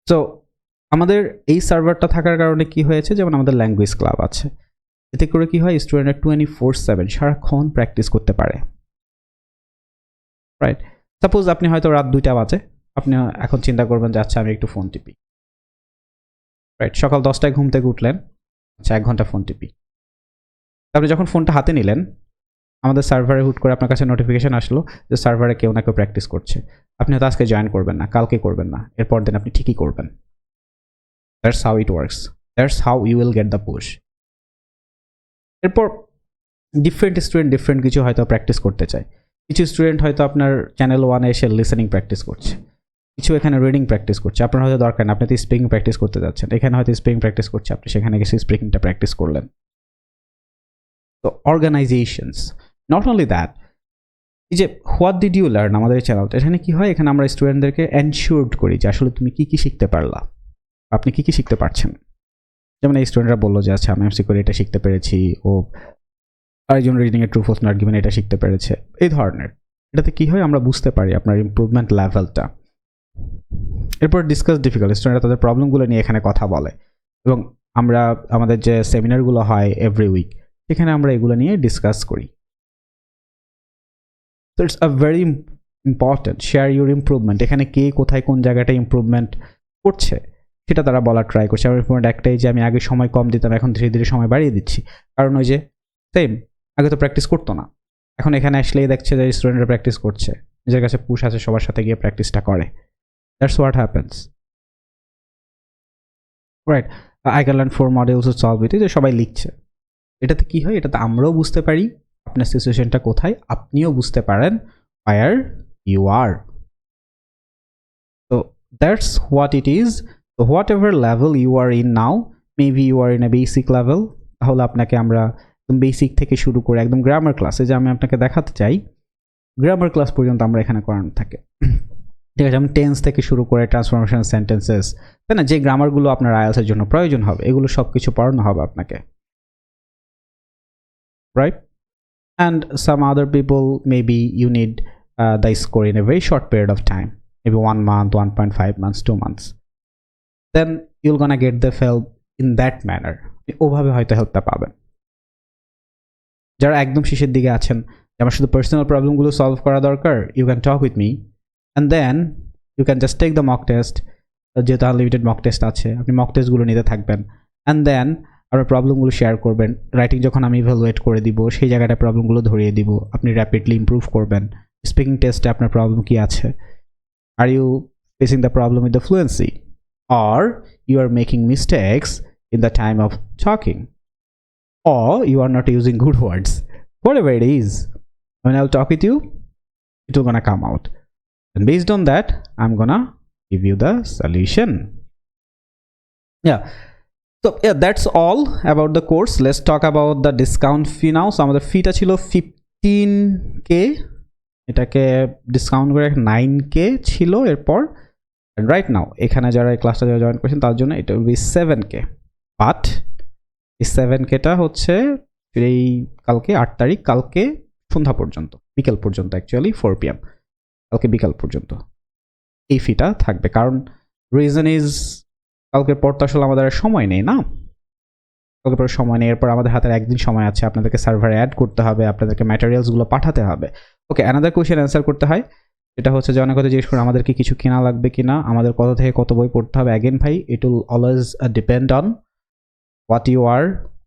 Speaker 1: So আমাদের এই সার্ভারটা থাকার কারণে কি হয়েছে, যেমন আমাদের ল্যাঙ্গুয়েজ ক্লাব আছে, এতে করে কি হয়, স্টুডেন্টরা 24/7 সারাক্ষণ প্র্যাকটিস করতে পারে, রাইট? সাপোজ আপনি হয়তো রাত 2টা বাজে, আপনি এখন চিন্তা করবেন যে আচ্ছা আমি একটু ফোন টিপি, রাইট? সকাল 10টায় ঘুম থেকে উঠলেন, আচ্ছা 1 ঘন্টা ফোন টিপি। আপনি যখন ফোনটা হাতে নিলেন, আমাদের সার্ভারে হুট করে আপনার কাছে নোটিফিকেশন আসলো যে সার্ভারে কেউ না কেউ প্র্যাকটিস করছে। আপনি হয়তো আজকে জয়েন করবেন না, কালকে করবেন না, এরপর দিন আপনি ঠিকই করবেন। That's how it works, that's how you will get the push. এরপর ডিফারেন্ট স্টুডেন্ট ডিফারেন্ট কিছু হয়তো প্র্যাকটিস করতে চায়। কিছু স্টুডেন্ট হয়তো আপনার চ্যানেল 1-এ এসে লিসেনিং প্র্যাকটিস করছে, কিছু এখানে রিডিং প্র্যাকটিস করছে। আপনার হয়তো দরকার না, আপনি তো স্পিকিং প্র্যাকটিস করতে যাচ্ছেন, এখানে হয়তো স্পিকিং প্র্যাকটিস করছে, আপনি সেখানে গেছে স্পিকিংটা প্র্যাকটিস করলেন। তো অর্গানাইজেশনস, নট অনলি দ্যাট, এই যে হোয়াট ডিড ইউ লার্ন আমাদের চ্যানেলটা, এখানে কি হয়, এখানে আমরা স্টুডেন্টদেরকে এনশিওরড করি যে আসলে তুমি কি কি শিখতে পারলা, আপনি কি কি শিখতে পারছেন। যেমন এই স্টুডেন্টরা বললো যে আচ্ছা আমি এমসি করে এটা শিখতে পেরেছি, ও আরেকজন রিডিং এর ট্রু ফলস নট গিভেন এটা শিখতে পেরেছে, এই ধরনের। এটাতে কি হয়, আমরা বুঝতে পারি আপনার ইমপ্রুভমেন্ট লেভেলটা। এরপর ডিসকাস ডিফিকাল্ট, স্টুডেন্টরা তাদের প্রবলেমগুলো নিয়ে এখানে কথা বলে, এবং আমরা আমাদের যে সেমিনারগুলো হয় এভরি উইক সেখানে আমরা এগুলো নিয়ে ডিসকাস করি। So it's a very important, share your improvement. এখানে কে কোথায় কোন জায়গাটা ইমপ্রুভমেন্ট করছে সেটা তারা বলার ট্রাই করছে। আমার ইমপ্রুভমেন্ট একটাই যে আমি আগে সময় কম দিতাম, এখন ধীরে ধীরে সময় বাড়িয়ে দিচ্ছি। কারণ ওই যে সেম, আগে তো প্র্যাকটিস করতো না, এখন এখানে আসলেই দেখছে যে স্টুডেন্টরা প্র্যাকটিস করছে, নিজের কাছে পুশ আছে, সবার সাথে গিয়ে প্র্যাকটিসটা করে। That's what happens, right? I can learn 4 modules to solve it, যে সবাই লিখছে। এটাতে কি হয়, এটাতে আমরাও বুঝতে পারি আপনার সিচুয়েশনটা কোথায়, আপনিও বুঝতে পারেন where you are. So that's what it is. So whatever level you are in now, maybe you are in a basic level, তাহলে আপনাকে আমরা একদম বেসিক থেকে শুরু করে একদম গ্রামার ক্লাসে, যে আমি আপনাকে দেখাতে চাই গ্রামার ক্লাস পর্যন্ত আমরা এখানে করানো থাকে। ঠিক আছে, আমি টেন্স থেকে শুরু করে ট্রান্সফরমেশন সেন্টেন্সেস, তাই না, যে গ্রামারগুলো আপনার আইএলটিএস এর জন্য প্রয়োজন হবে, এগুলো সব কিছু পড়ানো হবে আপনাকে, right? And some other people, maybe you need the score in a very short period of time, maybe 1 month, 1.5 months, 2 months. Then you're gonna get the help in that manner. ওভাবে হয়তো হেল্পটা পাবেন। যারা একদম শেষের দিকে আছেন, আমার শুধু পার্সোনাল প্রবলেমগুলো সলভ করা দরকার, you can talk with me and then you can just take the mock test. যেহেতু আনলিমিটেড মক টেস্ট আছে, আপনি মক টেস্টগুলো নিতে থাকবেন অ্যান্ড দেন আপনার প্রবলেমগুলো শেয়ার করবেন। রাইটিং যখন আমি ইভ্যালুয়েট করে দিব, সেই জায়গাটায় প্রবলেমগুলো ধরিয়ে দিব, আপনি র্যাপিডলি ইমপ্রুভ করবেন। স্পিকিং টেস্টে আপনার প্রবলেম কি আছে, are you facing the problem with the fluency, or you are making mistakes in the time of talking, or you are not using good words. Whatever it is, when I'll talk with you, it will gonna come out, and based on that I'm gonna give you the solution. Yeah, so yeah, that's all about the course. Let's talk about the discount fee now. So আমাদের ফিটা ছিল 15k, এটাকে ডিসকাউন্ট করে 9k ছিল এরপর। রাইট নাও এখানে যারা এই ক্লাসটা যারা জয়েন করেছেন তার জন্য এটা উইল বি 7k, বাট এই 7kটা হচ্ছে এই কালকে 8 তারিখ, কালকে সন্ধ্যা পর্যন্ত, বিকেল পর্যন্ত, অ্যাকচুয়ালি 4 PM, কালকে বিকাল পর্যন্ত এই ফিটা থাকবে। কারণ রিজন ইজ কালকের পর তো আসলে আমাদের সময় নেই না, কালকের পর সময় নেই, এরপর আমাদের হাতে একদিন সময় আছে, আপনাদেরকে সার্ভারে অ্যাড করতে হবে, আপনাদেরকে ম্যাটেরিয়ালসগুলো পাঠাতে হবে। ওকে, অ্যানাদার কোয়েশ্চেন অ্যান্সার করতে হয়, এটা হচ্ছে যে অনেক কথা জিজ্ঞেস করে আমাদেরকে কিছু কেনা লাগবে কিনা, আমাদের কত থেকে কত বই পড়তে হবে। অ্যাগেন ভাই, it will always depend on what you are,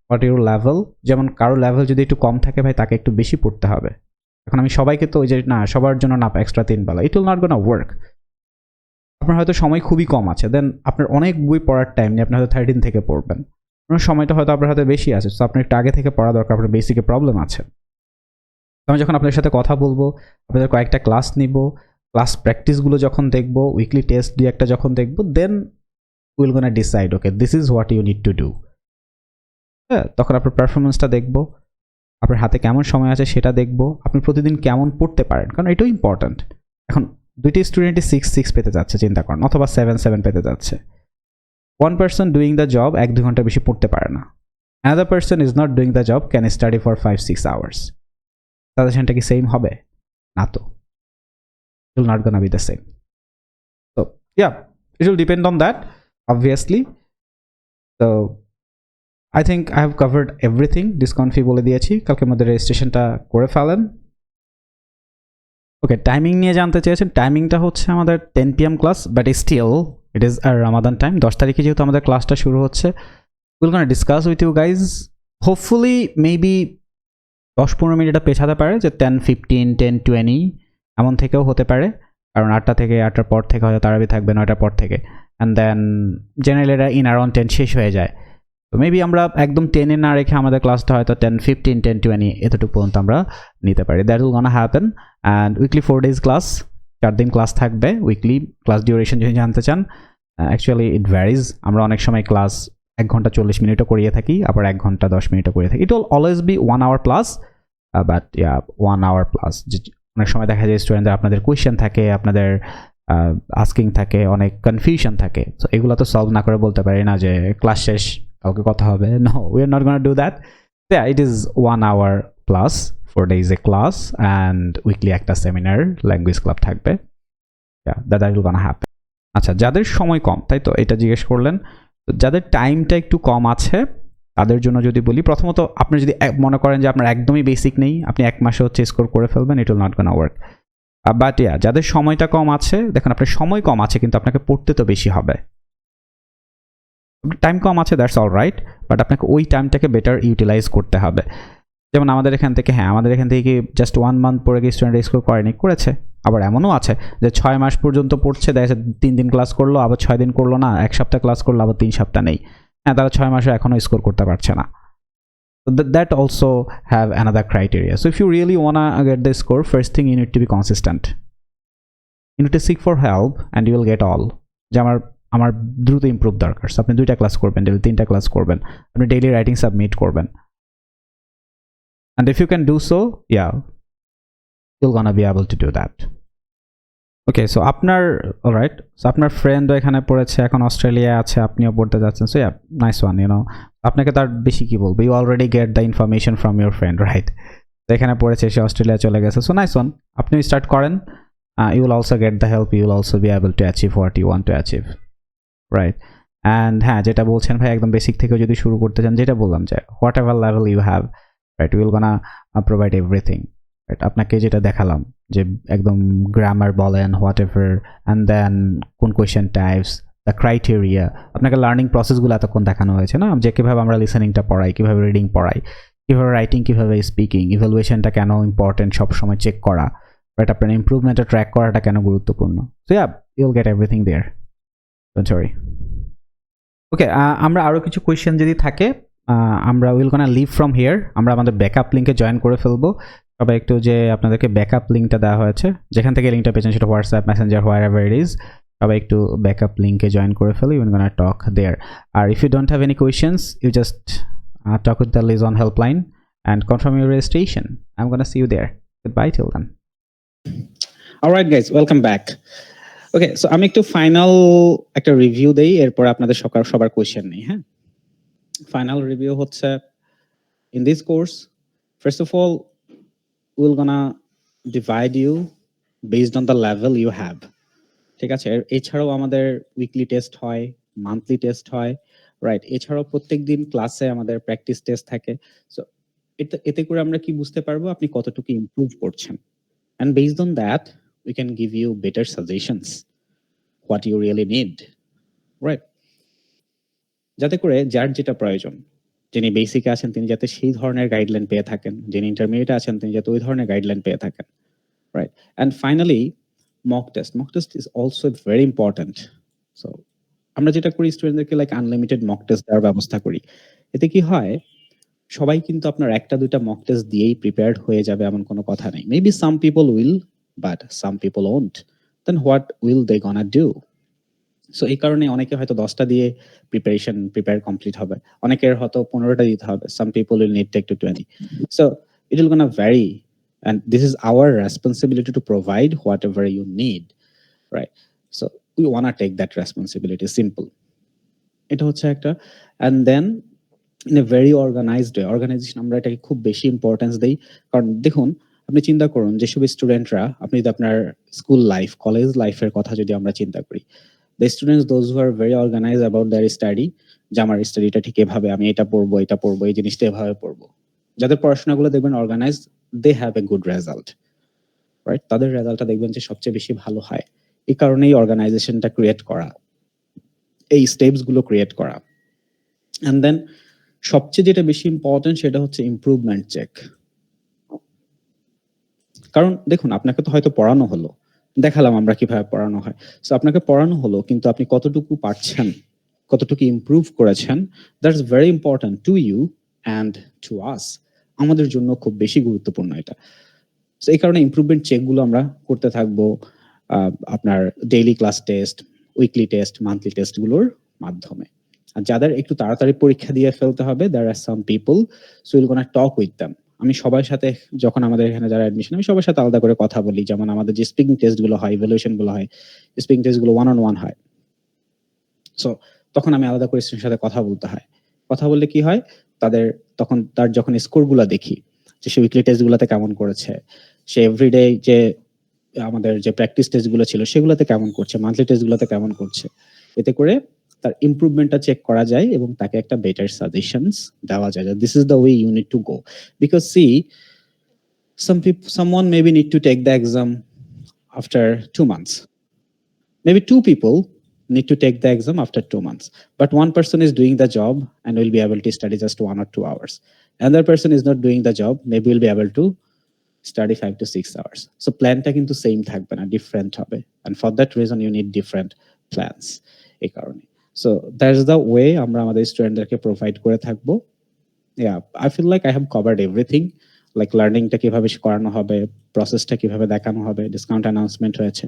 Speaker 1: what your level. যেমন কারো লেভেল যদি একটু কম থাকে ভাই, তাকে একটু বেশি পড়তে হবে। এখন আমি সবাইকে তো ওই যে না, সবার জন্য না এক্সট্রা 3 বেলা, it will not gonna work. আপনার হয়তো সময় খুবই কম আছে, দেন আপনার অনেক বই পড়ার টাইম নেই, আপনি হয়তো 13 থেকে পড়বেন, আপনার সময়টা হয়তো আপনার হাতে বেশি আছে, তো আপনার একটু আগে থেকে পড়া দরকার, আপনার বেসিকে প্রবলেম আছে। আমি যখন আপনাদের সাথে কথা বলবো, আপনাদের কয়েকটা ক্লাস নিব, ক্লাস প্র্যাকটিসগুলো যখন দেখব, উইকলি টেস্ট 2-1টা যখন দেখব, then will gonna decide okay this is what you need to do. হ্যাঁ, তখন আপনার পারফরমেন্সটা দেখব, আপনার হাতে কেমন সময় আছে সেটা দেখব, আপনি প্রতিদিন কেমন পড়তে পারেন, কারণ এটাও ইম্পর্ট্যান্ট। এখন দুইটি স্টুডেন্টই 6 পেতে যাচ্ছে, চিন্তা করেন, অথবা 7 পেতে যাচ্ছে। one person doing the job 1-2 ঘন্টা বেশি পড়তে পারে না, another person is not doing the job can study for 5-6 hours. সাজেশনটা কি সেম হবে? না তো, it will not gonna be the same. So yeah, it will depend on that obviously. So I think I have covered everything. Discount fee বলে দিয়েছি, কালকের মধ্যে রেজিস্ট্রেশনটা করে ফেলেন। ওকে, টাইমিং নিয়ে জানতে চেয়েছেন, টাইমিংটা হচ্ছে আমাদের 10 PM class, but still it is our Ramadan time. 10 তারিখে যেহেতু আমাদের ক্লাসটা শুরু হচ্ছে, will gonna discuss with you guys. Hopefully maybe 10-15 মিনিটটা পেছাতে পারে, যে 10-15, 10-20 এমন থেকেও হতে পারে, কারণ 8টা থেকে 8টার পর থেকে হয়তো তারাবি থাকবে 9টার পর থেকে, অ্যান্ড দেন জেনারেলি এটা ইন অ্যারাউন্ড 10 শেষ হয়ে যায়। তো মেবি আমরা একদম 10-এ না রেখে আমাদের ক্লাসটা হয়তো 10-15, 10-20 এতটুকু পর্যন্ত আমরা নিতে পারি। That will gonna happen. And weekly 4 days class, 4 দিন ক্লাস থাকবে। উইকলি ক্লাস ডিউরেশন যদি জানতে চান, অ্যাকচুয়ালি ইট ভ্যারিজ। আমরা অনেক সময় ক্লাস 1 ঘন্টা 40 মিনিটও করিয়ে থাকি, আবার 1 ঘন্টা 10 মিনিটও করিয়ে থাকি। ইট will always be 1 hour plus, but yeah 1 hour plus. অনেক সময় দেখা যায় স্টুডেন্টদের আপনাদের কোয়েশ্চেন থাকে, আপনাদের আস্কিং থাকে, অনেক কনফিউশন থাকে, তো এগুলো তো সলভ না করে বলতে পারি না যে ক্লাস শেষ, কালকে কথা হবে। No, we are not gonna do that. Yeah, it is 1 hour plus, 4 days a class, and weekly একটা সেমিনার ল্যাঙ্গুয়েজ ক্লাব থাকবে। Yeah, that will gonna happen. আচ্ছা, যাদের সময় কম, তাই তো এটা জিজ্ঞেস করলেন, যাদের টাইমটা একটু কম আছে তাদের জন্য যদি বলি, প্রথমত আপনি যদি মনে করেন যে আপনার একদমই বেসিক নেই, আপনি 1 মাসে হচ্ছে স্কোর করে ফেলবেন, ইট will not gonna work. But যাদের সময়টা কম আছে, দেখুন আপনার সময় কম আছে কিন্তু আপনাকে পড়তে তো বেশি হবে। টাইম কম আছে, দ্যাটস অল রাইট, বাট আপনাকে ওই টাইমটাকে বেটার ইউটিলাইজ করতে হবে। যেমন আমাদের এখান থেকে কি জাস্ট 1 মান্থ পরে কি স্টুডেন্ট স্কোর করেনি, করেছে। আবার এমনও আছে যে 6 মাস পর্যন্ত পড়ছে, দেখা যাচ্ছে 3 দিন ক্লাস করলো, আবার 6 দিন করলো না, 1 সপ্তাহ ক্লাস করলো, আবার 3 সপ্তাহ নেই। হ্যাঁ, তারা 6 মাসে এখনো স্কোর করতে পারছে না। That also have another criteria. So if you really wanna get the score, first thing you need to be consistent. You need to seek for help and you will get all. যে আমার দ্রুত ইমপ্রুভ দরকার, আপনি 2টা ক্লাস করবেন, ডেইলি 3টা ক্লাস করবেন, আপনি ডেইলি রাইটিং সাবমিট করবেন। And if you can do so, yeah, you're gonna be able to do that. Okay, so alright, so আপনার ফ্রেন্ডও এখানে পড়েছে, এখন অস্ট্রেলিয়া আছে, আপনিও পড়তে যাচ্ছেন, so yeah, nice one, you know. আপনাকে তার বেশি কি বলবো, you already get the information from your friend, right? তো এখানে পড়েছে, সে অস্ট্রেলিয়া চলে গেছে, so nice one. আপনি স্টার্ট করেন, you will also get the help, you will also be able to achieve what you want to achieve, right? And হ্যাঁ, যেটা বলছেন ভাই, একদম বেসিক থেকে যদি শুরু করতে চান, যেটা বললাম যে whatever level you have, right, we will gonna provide everything, right? আপনাকে যেটা দেখালাম যে একদম গ্রামার বলেন, হোয়াটএভার, অ্যান্ড দেন কোন কোয়েশ্চেন টাইপস, দ্য ক্রাইটেরিয়া, আপনাকে লার্নিং প্রসেসগুলো এতক্ষণ দেখানো হয়েছে না, যে কীভাবে আমরা লিসেনিংটা পড়াই, কীভাবে রিডিং পড়াই, কীভাবে রাইটিং, কীভাবে স্পিকিং, ইভ্যালুয়েশনটা কেন ইম্পর্টেন্ট সবসময় চেক করা, রাইট, আপনার ইম্প্রুভমেন্টটা ট্র্যাক করাটা কেন গুরুত্বপূর্ণ। So yeah, you will get everything there, don't worry. Okay, আমরা আরও কিছু কোয়েশ্চেন যদি থাকে, আমরা will gonna leave from here, আমরা আমাদের ব্যাকআপ লিঙ্কে জয়েন করে ফেলবো। সবাই একটু, যে আপনাদেরকে ব্যাকআপ লিঙ্কটা দেওয়া হয়েছে, যেখান থেকে লিঙ্কটা পেয়েছেন, সেটা WhatsApp, messenger, wherever it is, সবাই একটু ব্যাকআপ লিঙ্কে জয়েন করে ফেলো, ইউ গোনা টক দেয়ার। আর if you don't have any questions, you just talk with the Lizon helpline and confirm your registration. I'm gonna see you there. Goodbye till then.
Speaker 2: All right, guys, welcome back. Okay, so আমি একটু ফাইনাল একটা রিভিউ দেই, এরপর আপনাদের সবার কোয়েশ্চেন নেই। হ্যাঁ, ফাইনাল রিভিউ হচ্ছে, in this course, first of all, we're gonna divide you based on the level you have. ঠিক আছে, এছাড়াও আমাদের উইকলি টেস্ট হয়, মান্থলি টেস্ট হয়, রাইট। এছাড়াও প্রত্যেকদিন ক্লাসে আমাদের প্র্যাকটিস টেস্ট থাকে। সো এতে করে আমরা কি বুঝতে পারবো আপনি কতটুকু ইমপ্রুভ করছেন, and based on that we can give you better suggestions what you really need, right? যাতে করে যার যেটা প্রয়োজন, যিনি বেসিকে আছেন তিনি যাতে সেই ধরনের গাইডলাইন পেয়ে থাকেন, যিনি ইন্টারমিডিয়েটে আছেন তিনি যাতে ওই ধরনের গাইডলাইন পেয়ে থাকেন, right. And finally mock test is also very important. So আমরা যেটা করি, স্টুডেন্টদেরকে লাইক আনলিমিটেড মক টেস্ট দেওয়ার ব্যবস্থা করি। এতে কি হয়, সবাই কিন্তু আপনার 1টা-2টা মক টেস্ট দিয়েই প্রিপেয়ার্ড হয়ে যাবে এমন কোনো কথা নেই। Maybe some people will, but some people won't. Then what will they gonna do? So এই কারণে অনেকে হয়তো 10টা দিয়ে প্রিপেয়ার কমপ্লিট হবে, অনেকের হয়তো 15টা দিতে হবে। Some people will need take to 20। So it will gonna vary, and this is our responsibility to provide whatever you need, right? So we want to take that responsibility, simple. এটা হচ্ছে একটা। and then in a very organized way, organization আমরা এটাকে খুব বেশি ইম্পর্টেন্স দেই। কারণ দেখুন, আপনি চিন্তা করুন, যেসব স্টুডেন্টরা, আপনি যদি আপনার স্কুল লাইফ, কলেজ লাইফের কথা যদি আমরা চিন্তা করি, the students those who are very organized about their study, যে আমার স্টাডিটা ঠিক এভাবে, আমি এটা পড়বো, এই জিনিসটা এভাবে পড়বো, যাদের পড়াশোনাগুলো দেখবেন organise, they have a good result, right? তাদের রেজাল্টটা দেখবেন যে সবচেয়ে বেশি ভালো হয়। এই কারণেই অর্গানাইজেশনটা ক্রিয়েট করা, এই স্টেপস গুলো ক্রিয়েট করা। and then সবচেয়ে যেটা বেশি ইম্পর্টেন্ট সেটা হচ্ছে ইমপ্রুভমেন্ট চেক। কারণ দেখুন, আপনাকে তো হয়তো পড়ানো হলো, দেখালাম আমরা কিভাবে পড়ানো হয়। সো আপনাকে পড়ানো হলো, কিন্তু আপনি কতটুকু পারছেন, কতটুকু ইমপ্রুভ করেছেন, that's very important to you and to us. আমাদের জন্য খুব বেশি গুরুত্বপূর্ণ এটা। সো এই কারণে ইমপ্রুভমেন্ট চেকগুলো আমরা করতে থাকবো আপনার daily class test, weekly test, monthly টেস্টগুলোর মাধ্যমে। আর যাদের একটু তাড়াতাড়ি পরীক্ষা দিয়ে ফেলতে হবে, there are some people, so we're gonna talk with them. আমি সবার সাথে, যখন আমাদের এখানে যারা অ্যাডমিশন, আমি সবার সাথে আলাদা করে কথা বলি। যেমন আমাদের যে স্পিকিং টেস্টগুলো হয়, ইভ্যালুয়েশন গুলো হয়, স্পিকিং টেস্টগুলো 1-on-1 হয়। সো তখন আমি আলাদা করে স্টুডেন্টের সাথে কথা বলতে হয়। কথা বললে কি হয়, তার যখন স্কোরগুলো দেখি, যে সে উইকলি টেস্টগুলোতে কেমন করেছে, সে এভরিডে যে আমাদের যে প্র্যাকটিস টেস্টগুলো ছিল সেগুলোতে কেমন করছে, মান্থলি টেস্টগুলোতে কেমন করছে, এতে করে তার ইমপ্রুভমেন্টটা চেক করা যায় এবং তাকে একটা বেটার সাজেশনস দেওয়া যায়। This is the way you need to go, because see someone maybe need to take the exam after 2 months. Maybe 2 people need to take the exam after 2 months, but one person is doing the job and will be able to study just 1 or 2 hours. Another person is not doing the job, maybe will be able to study 5 to 6 hours. So plan ta kintu same thakbe na, different hobe, and for that reason you need different plans ei karone. So that's the way আমরা আমাদের স্টুডেন্টদেরকে প্রোভাইড করে থাকবো। Yeah, I feel like I have covered everything, like learning টা কিভাবে করানো হবে, প্রসেসটা কিভাবে দেখানো হবে, ডিসকাউন্ট অ্যানাউন্সমেন্ট হয়েছে।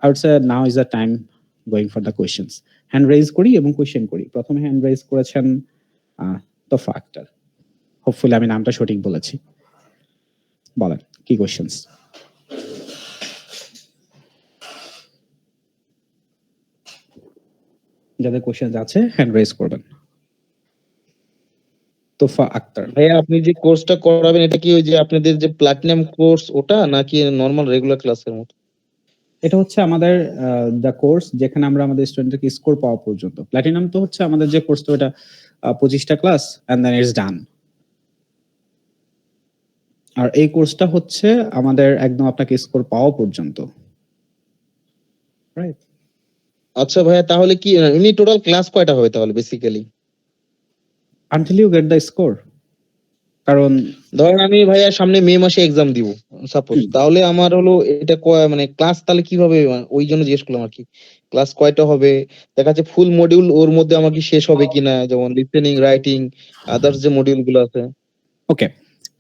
Speaker 2: I would say now is the time going for the questions. Hand raise করি এবং কোয়েশ্চেন করি। প্রথমে হ্যান্ড রেজ করেছেন তোফা আক্তার, হোপফুলি আমি নামটা সঠিক বলেছি। বলেন কি কোয়েশ্চেনস? যাদের কোয়েশ্চেন আছে হ্যান্ড রেজ করবেন। তোফা আক্তার।
Speaker 3: ভাইয়া আপনি যে কোর্সটা করাবেন এটা কি ওই যে আপনাদের যে প্লাটিনাম কোর্স ওটা নাকি নরমাল রেগুলার ক্লাসের মতো?
Speaker 2: এটা হচ্ছে আমাদের দ্য কোর্স যেখানে আমরা আমাদের স্টুডেন্টকে স্কোর পাওয়া পর্যন্ত। প্লাটিনাম তো হচ্ছে আমাদের যে কোর্স, তো এটা 25টা class and then it's done. আর এই কোর্সটা হচ্ছে আমাদের একদম আপনাকে স্কোর পাওয়া পর্যন্ত, রাইট?
Speaker 3: আচ্ছা ভাইয়া, তাহলে কি এমনি টোটাল ক্লাস কয়টা হবে তাহলে basically?
Speaker 2: Until you get the score. কারণ
Speaker 3: ধরেন আমি ভাইয়া সামনে মে মাসে এক্সাম দিব সাপোজ, তাহলে আমার হলো এটা মানে ক্লাস তাহলে কিভাবে, ওই জন্য জিজ্ঞেস করলাম আর কি। ক্লাস কয়টা হবে, দেখা যাচ্ছে ফুল মডিউল ওর মধ্যে আমার কি শেষ হবে কিনা, যেমন লিসেনিং, রাইটিং, আদার্স যে মডিউল গুলো আছে।
Speaker 2: Okay,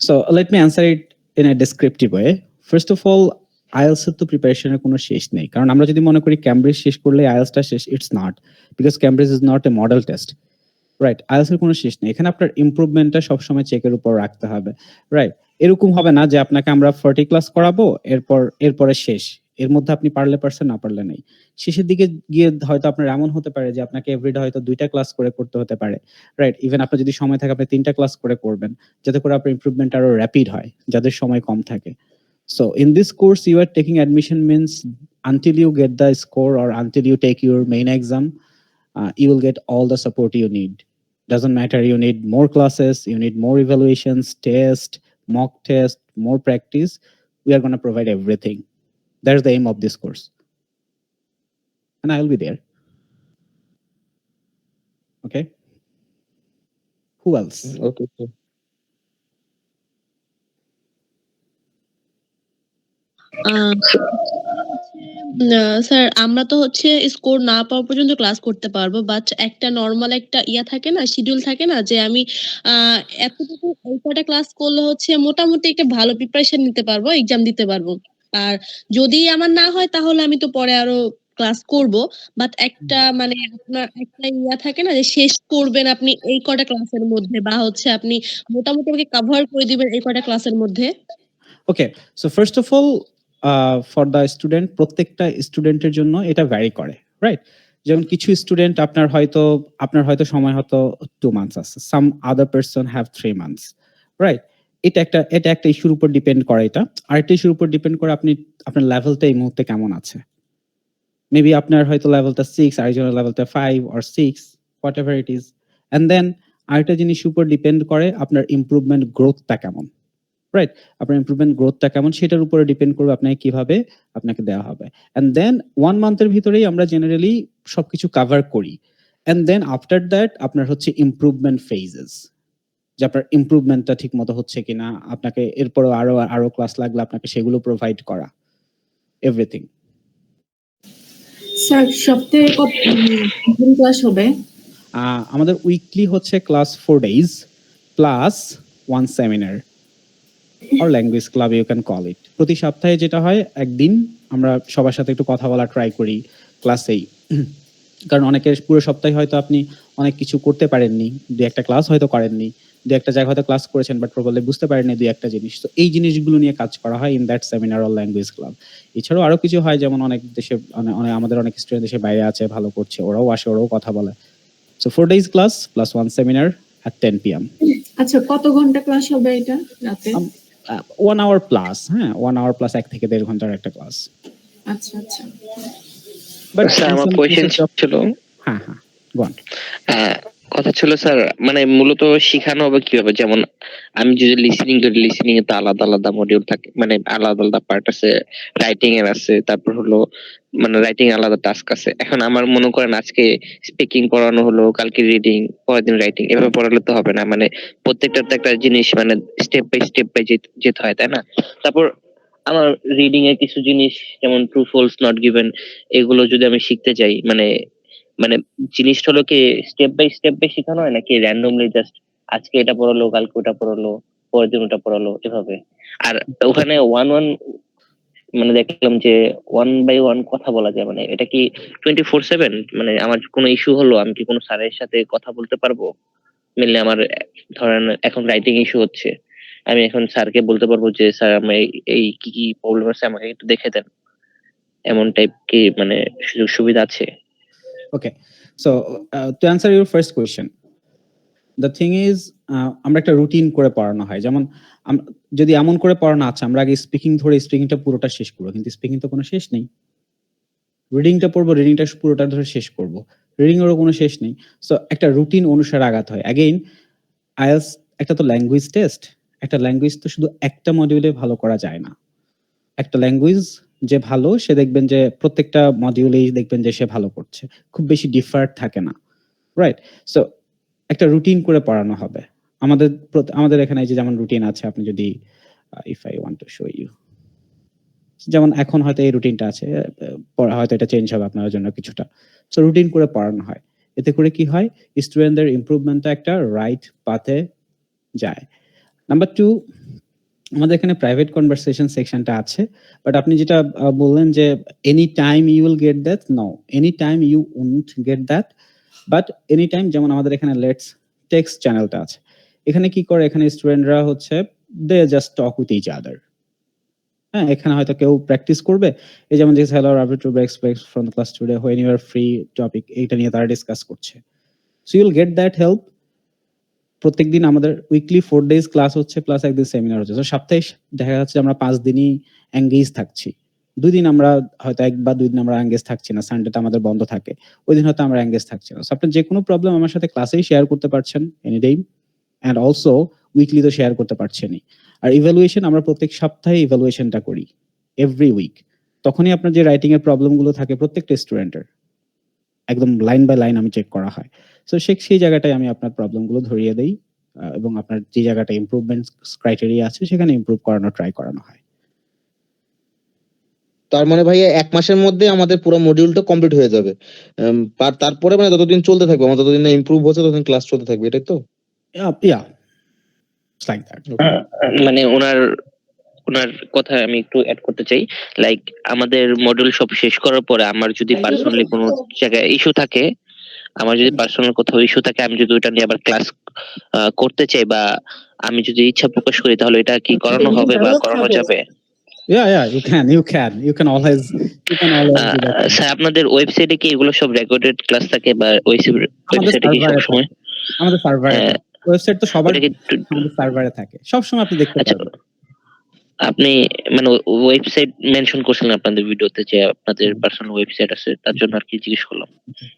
Speaker 2: so let me answer it in a descriptive way. First of all, IELTS এর তো প্রিপারেশনের কোনো শেষ নেই। কারণ আমরা যদি মনে করি ক্যামব্রিজ শেষ করলে আইএলসটা শেষ, it's not, because Cambridge is not a model test, right? IELTS এর কোনো শেষ নেই। এখানে আপনার ইমপ্রুভমেন্টটা সবসময় চেকের উপর রাখতে হবে, রাইট? এরকম হবে না যে আপনাকে আমরা 40 ক্লাস করাবো এরপরে শেষ, এর মধ্যে আপনি পারলে পারছেন, না পারলে নেই। শেষের দিকে গিয়ে হয়তো আপনার এমন হতে পারে যে আপনাকে এভরিডে হয়তো 2টা ক্লাস করে করতে হতে পারে, রাইট? ইভেন আপনার যদি সময় থাকে আপনি 3টা ক্লাস করে করবেন, যাতে করে আপনার ইমপ্রুভমেন্ট আরো র্যাপিড হয়, যাদের সময় কম থাকে। So in this course you are taking admission means until you get the score or until you take your main exam, you will get all the support you need. Doesn't matter, you need more classes, you need more evaluations, test, mock test, more practice. We are going to provide everything. That's the aim of this course, and I will be there. Okay, who else?
Speaker 3: Okay.
Speaker 4: Sir আমরা তো হচ্ছে স্কোর না পাওয়া পর্যন্ত ক্লাস করতে পারবো, বাট একটা নরমাল একটা থাকে না, শিডিউল থাকে না, যে আমি এতটুকু এই কটা ক্লাস করলে হচ্ছে মোটামুটি একটা ভালো প্রিপারেশন নিতে পারবো, এক্সাম দিতে পারবো। আর যদি আমার না হয় তাহলে আমি তো পরে আরো ক্লাস করব, বাট একটা মানে আপনার একটা থাকে না যে শেষ করবেন আপনি এই কটা ক্লাসের মধ্যে, বা হচ্ছে আপনি মোটামুটি আমাকে কভার করে দিবেন এই কটা ক্লাসের মধ্যে।
Speaker 2: Okay, so first of all, for the student, প্রত্যেকটা স্টুডেন্টের জন্য এটা ভ্যারি করে, রাইট? যেমন কিছু স্টুডেন্ট আপনার হয়তো সময় হয়তো 2 মান্থস আছে, some other person have 3 months, right? এটা একটা ইস্যুর উপর ডিপেন্ড করে। এটা আরেকটা ইস্যুর উপর ডিপেন্ড করে আপনার লেভেলটা এই মুহূর্তে কেমন আছে। মেবি আপনার হয়তো লেভেলটা 6, আরেকজনের লেভেলটা 5 or 6, whatever it is. And then আরেকটা জিনিস উপর ডিপেন্ড করে আপনার ইমপ্রুভমেন্ট গ্রোথটা কেমন, রাইট? আপনার ইমপ্রুভমেন্ট গ্রোথটা কেমন সেটার উপরে ডিপেন্ড করবে আপনাকে কিভাবে আপনাকে দেওয়া হবে। এন্ড দেন 1 মান্থের ভিতরেই আমরা জেনারেলি সবকিছু কভার করি। এন্ড দেন আফটার দ্যাট আপনার হচ্ছে ইমপ্রুভমেন্ট ফেজেস, যে আপনার ইমপ্রুভমেন্টটা ঠিক মতো হচ্ছে কিনা, আপনাকে এরপরও আরো ক্লাস লাগলে আপনাকে সেগুলো প্রোভাইড করা, এভরিথিং।
Speaker 5: স্যার সপ্তাহে কতদিন ক্লাস হবে?
Speaker 2: আমাদের উইকলি হচ্ছে class 4 days plus 1 seminar or language club you can call it. প্রতি সপ্তাহে যেটা হয় একদিন আমরা সবার সাথে একটু কথা বলা ট্রাই করি ক্লাসেই, কারণ অনেকের পুরো সপ্তাহে হয়তো আপনি অনেক কিছু করতে পারেননি, 2-1টা ক্লাস হয়তো করেননি, 2-1টা জায়গা হয়তো ক্লাস করেছেন বাট প্রবলেম বুঝতে পারেননি 2-1টা জিনিস। তো এই জিনিসগুলো নিয়ে কাজ করা হয় in that seminar or language club. এছাড়াও আরো কিছু হয়, যেমন অনেক দেশে আমাদের অনেক স্টুডেন্ট দেশে বাইরে আছে, ভালো করছে, ওরাও আসে, ওরাও কথা বলে। So 4 days class plus 1 seminar at 10 PM।
Speaker 5: আচ্ছা, কত ঘন্টা ক্লাস হবে এটা রাতে?
Speaker 2: 1 hour প্লাস, হ্যাঁ 1 hour প্লাস 1 থেকে 1.5 ঘন্টার একটা ক্লাস।
Speaker 5: আচ্ছা আচ্ছা,
Speaker 6: বাট স্যার আমার কোয়েশ্চেন ছিল,
Speaker 2: হ্যাঁ Go on.
Speaker 6: কথা ছিল স্যার, মানে মূলত শেখানো হবে কিভাবে? যেমন আমি যদি লিসেনিং করি, লিসেনিং এ তো আলাদা আলাদা মডিউল থাকে, মানে আলাদা আলাদা পার্ট আছে, রাইটিং এর আছে, তারপর হলো মানে রাইটিং আলাদা টাস্ক আছে। এখন আমার মনে করেন আজকে স্পিকিং পড়ানো হলো, কালকে রিডিং, পরের দিন রাইটিং, এভাবে পড়ালে তো হবে না। মানে প্রত্যেকটার তো একটা জিনিস মানে স্টেপ বাই যেতে হয়, তাই না? তারপর আমার রিডিং এর কিছু জিনিস যেমন ট্রু ফলস নট গিভেন, এগুলো যদি আমি শিখতে চাই, মানে মানে জিনিসটা হলো কি স্টেপ বাই শেখানো হয় নাকি র্যান্ডমলি জাস্ট আজকে এটা পড়ালো, কালকে ওটা পড়ালো, পরের দিন ওটা পড়ালো, এভাবে? আর ওখানে ওয়ান মানে দেখলাম যে 1 by 1 কথা বলা যায়, মানে এটা কি 24/7? মানে আমার কোনো ইস্যু হলো আমি কি কোনো স্যারের সাথে কথা বলতে পারবো? মেনলি আমার ধরেন এখন রাইটিং ইস্যু হচ্ছে, আমি এখন স্যারকে বলতে পারবো যে স্যার আমি এই কি কি প্রবলেম আছে আমাকে একটু দেখে দেন, এমন টাইপ কি মানে সুযোগ সুবিধা আছে?
Speaker 2: Okay, so to answer your first question, the thing is আমরা একটা রুটিন করে পড়ানো হয়। যেমন যদি এমন করে পড়ানো আছে আমরা আগে স্পিকিং ধরে স্পিকিংটা পুরোটা শেষ করবো, কিন্তু স্পিকিং তো কোনো শেষ নেই। রিডিংটা পড়বো, রিডিংটা পুরোটা ধরে শেষ করবো, রিডিং এরও কোনো শেষ নেই। সো একটা রুটিন অনুসারে আগাতে হয়। অ্যাগেইন আইএলটিএস একটা তো ল্যাঙ্গুয়েজ টেস্ট, একটা ল্যাঙ্গুয়েজ তো শুধু একটা মডিউলে ভালো করা যায় না। একটা ল্যাঙ্গুয়েজ যে ভালো সে দেখবেন যে প্রত্যেকটা মডিউলেই দেখবেন যে সে ভালো করছে, খুব বেশি ডিফার থাকে না, রাইট? সো একটা রুটিন করে পড়ানো হবে। আমাদের এখানে যে যেমন রুটিন আছে, আপনি যদি if I want to show you, যেমন এখন হয়তো এই রুটিনটা আছে, হয়তো এটা চেঞ্জ হবে আপনার জন্য কিছুটা। সো রুটিন করে পড়ানো হয়, এতে করে কি হয় স্টুডেন্টদের ইমপ্রুভমেন্টটা একটা রাইট পাথে যায়। নাম্বার 2, আমাদের এখানে প্রাইভেট কনভারসেশন সেকশনটা আছে, বাট আপনি যেটা বললেন যে any time you will get that, no, any time you won't get that, but any time যেমন আমাদের এখানে লেটস টেক্সট চ্যানেলটা আছে, এখানে কি করে, এখানে স্টুডেন্টরা হচ্ছে they just talk with each other. হ্যাঁ, এখানে হয়তো কেউ প্র্যাকটিস করবে, এই যেমন this hello Rabi to expect from the class today when you are free topic, এইটা নিয়ে তারা ডিসকাস করছে। So you will get that help. প্রত্যেকদিন আমাদের উইকলি 4 days ক্লাস হচ্ছে, প্লাস একদিন সেমিনার হচ্ছে। তো সপ্তাহে দেখা যাচ্ছে আমরা 5 দিনই এঙ্গেজ থাকছি। 2 দিন আমরা হয়তো 1 বা 2 দিন আমরা এঙ্গেজ থাকছি না, সানডেটা আমাদের বন্ধ থাকে, ওই দিন হয়তো আমরা এঙ্গেজ থাকছি না। সো আপনি যে কোনো প্রবলেম আমার সাথে ক্লাসেই শেয়ার করতে পারছেন any time, and also weekly তো শেয়ার করতে পারছেনই। আর ইভ্যালুয়েশন আমরা প্রত্যেক সপ্তাহে ইভ্যালুয়েশনটা করি, এভরি উইক। তখনই আপনার যে রাইটিং এর প্রবলেমগুলো থাকে প্রত্যেকটা স্টুডেন্টের একদম লাইন বাই লাইন আমি চেক করা হয়। সো সেই জায়গাটায় আমি আপনার প্রবলেমগুলো ধরিয়ে দেই, এবং আপনার যে জায়গাটা ইমপ্রুভমেন্ট ক্রাইটেরিয়া আছে সেখানে ইমপ্রুভ করানো ট্রাই করানো হয়।
Speaker 3: তার মানে ভাইয়া 1 মাসের মধ্যে আমাদের পুরো মডিউলটা কমপ্লিট হয়ে যাবে। তারপরে মানে যতদিন চলতে থাকবে, আমাদের যতদিন না ইমপ্রুভ হচ্ছে ততদিন ক্লাস চলতে থাকবে, এটাই তো?
Speaker 2: ইয়া, লাইক দ্যাট।
Speaker 6: মানে ওনার কথা আমি একটু অ্যাড করতে চাই, লাইক আমাদের মডিউল সব শেষ করার পরে আমার যদি পার্সোনালি কোনো জায়গায় ইস্যু থাকে, আমার যদি পার্সোনাল কোথাও ইস্যু থাকে, আমি যদি ওটা নিয়ে আবার ক্লাস করতে চাই বা আমি যদি ইচ্ছা প্রকাশ করি, তাহলে এটা কি করানো হবে বা করানো যাবে?
Speaker 2: Yeah, you can always do that.
Speaker 6: Sir আপনাদের ওয়েবসাইটে কি এগুলো সব রেকর্ডেড ক্লাস থাকে বা ওয়েবসাইটে কি সব সময়?
Speaker 2: আমাদের সার্ভারে, ওয়েবসাইট তো সবার আমাদের সার্ভারে থাকে, সব সময় আপনি দেখতে পারবেন।
Speaker 6: আপনি মানে ওয়েবসাইট মেনশন করছিলেন আপনাদের ভিডিওতে যে আপনাদের পার্সোনাল ওয়েবসাইট আছে, তার জন্য আর কি জিজ্ঞেস করলাম।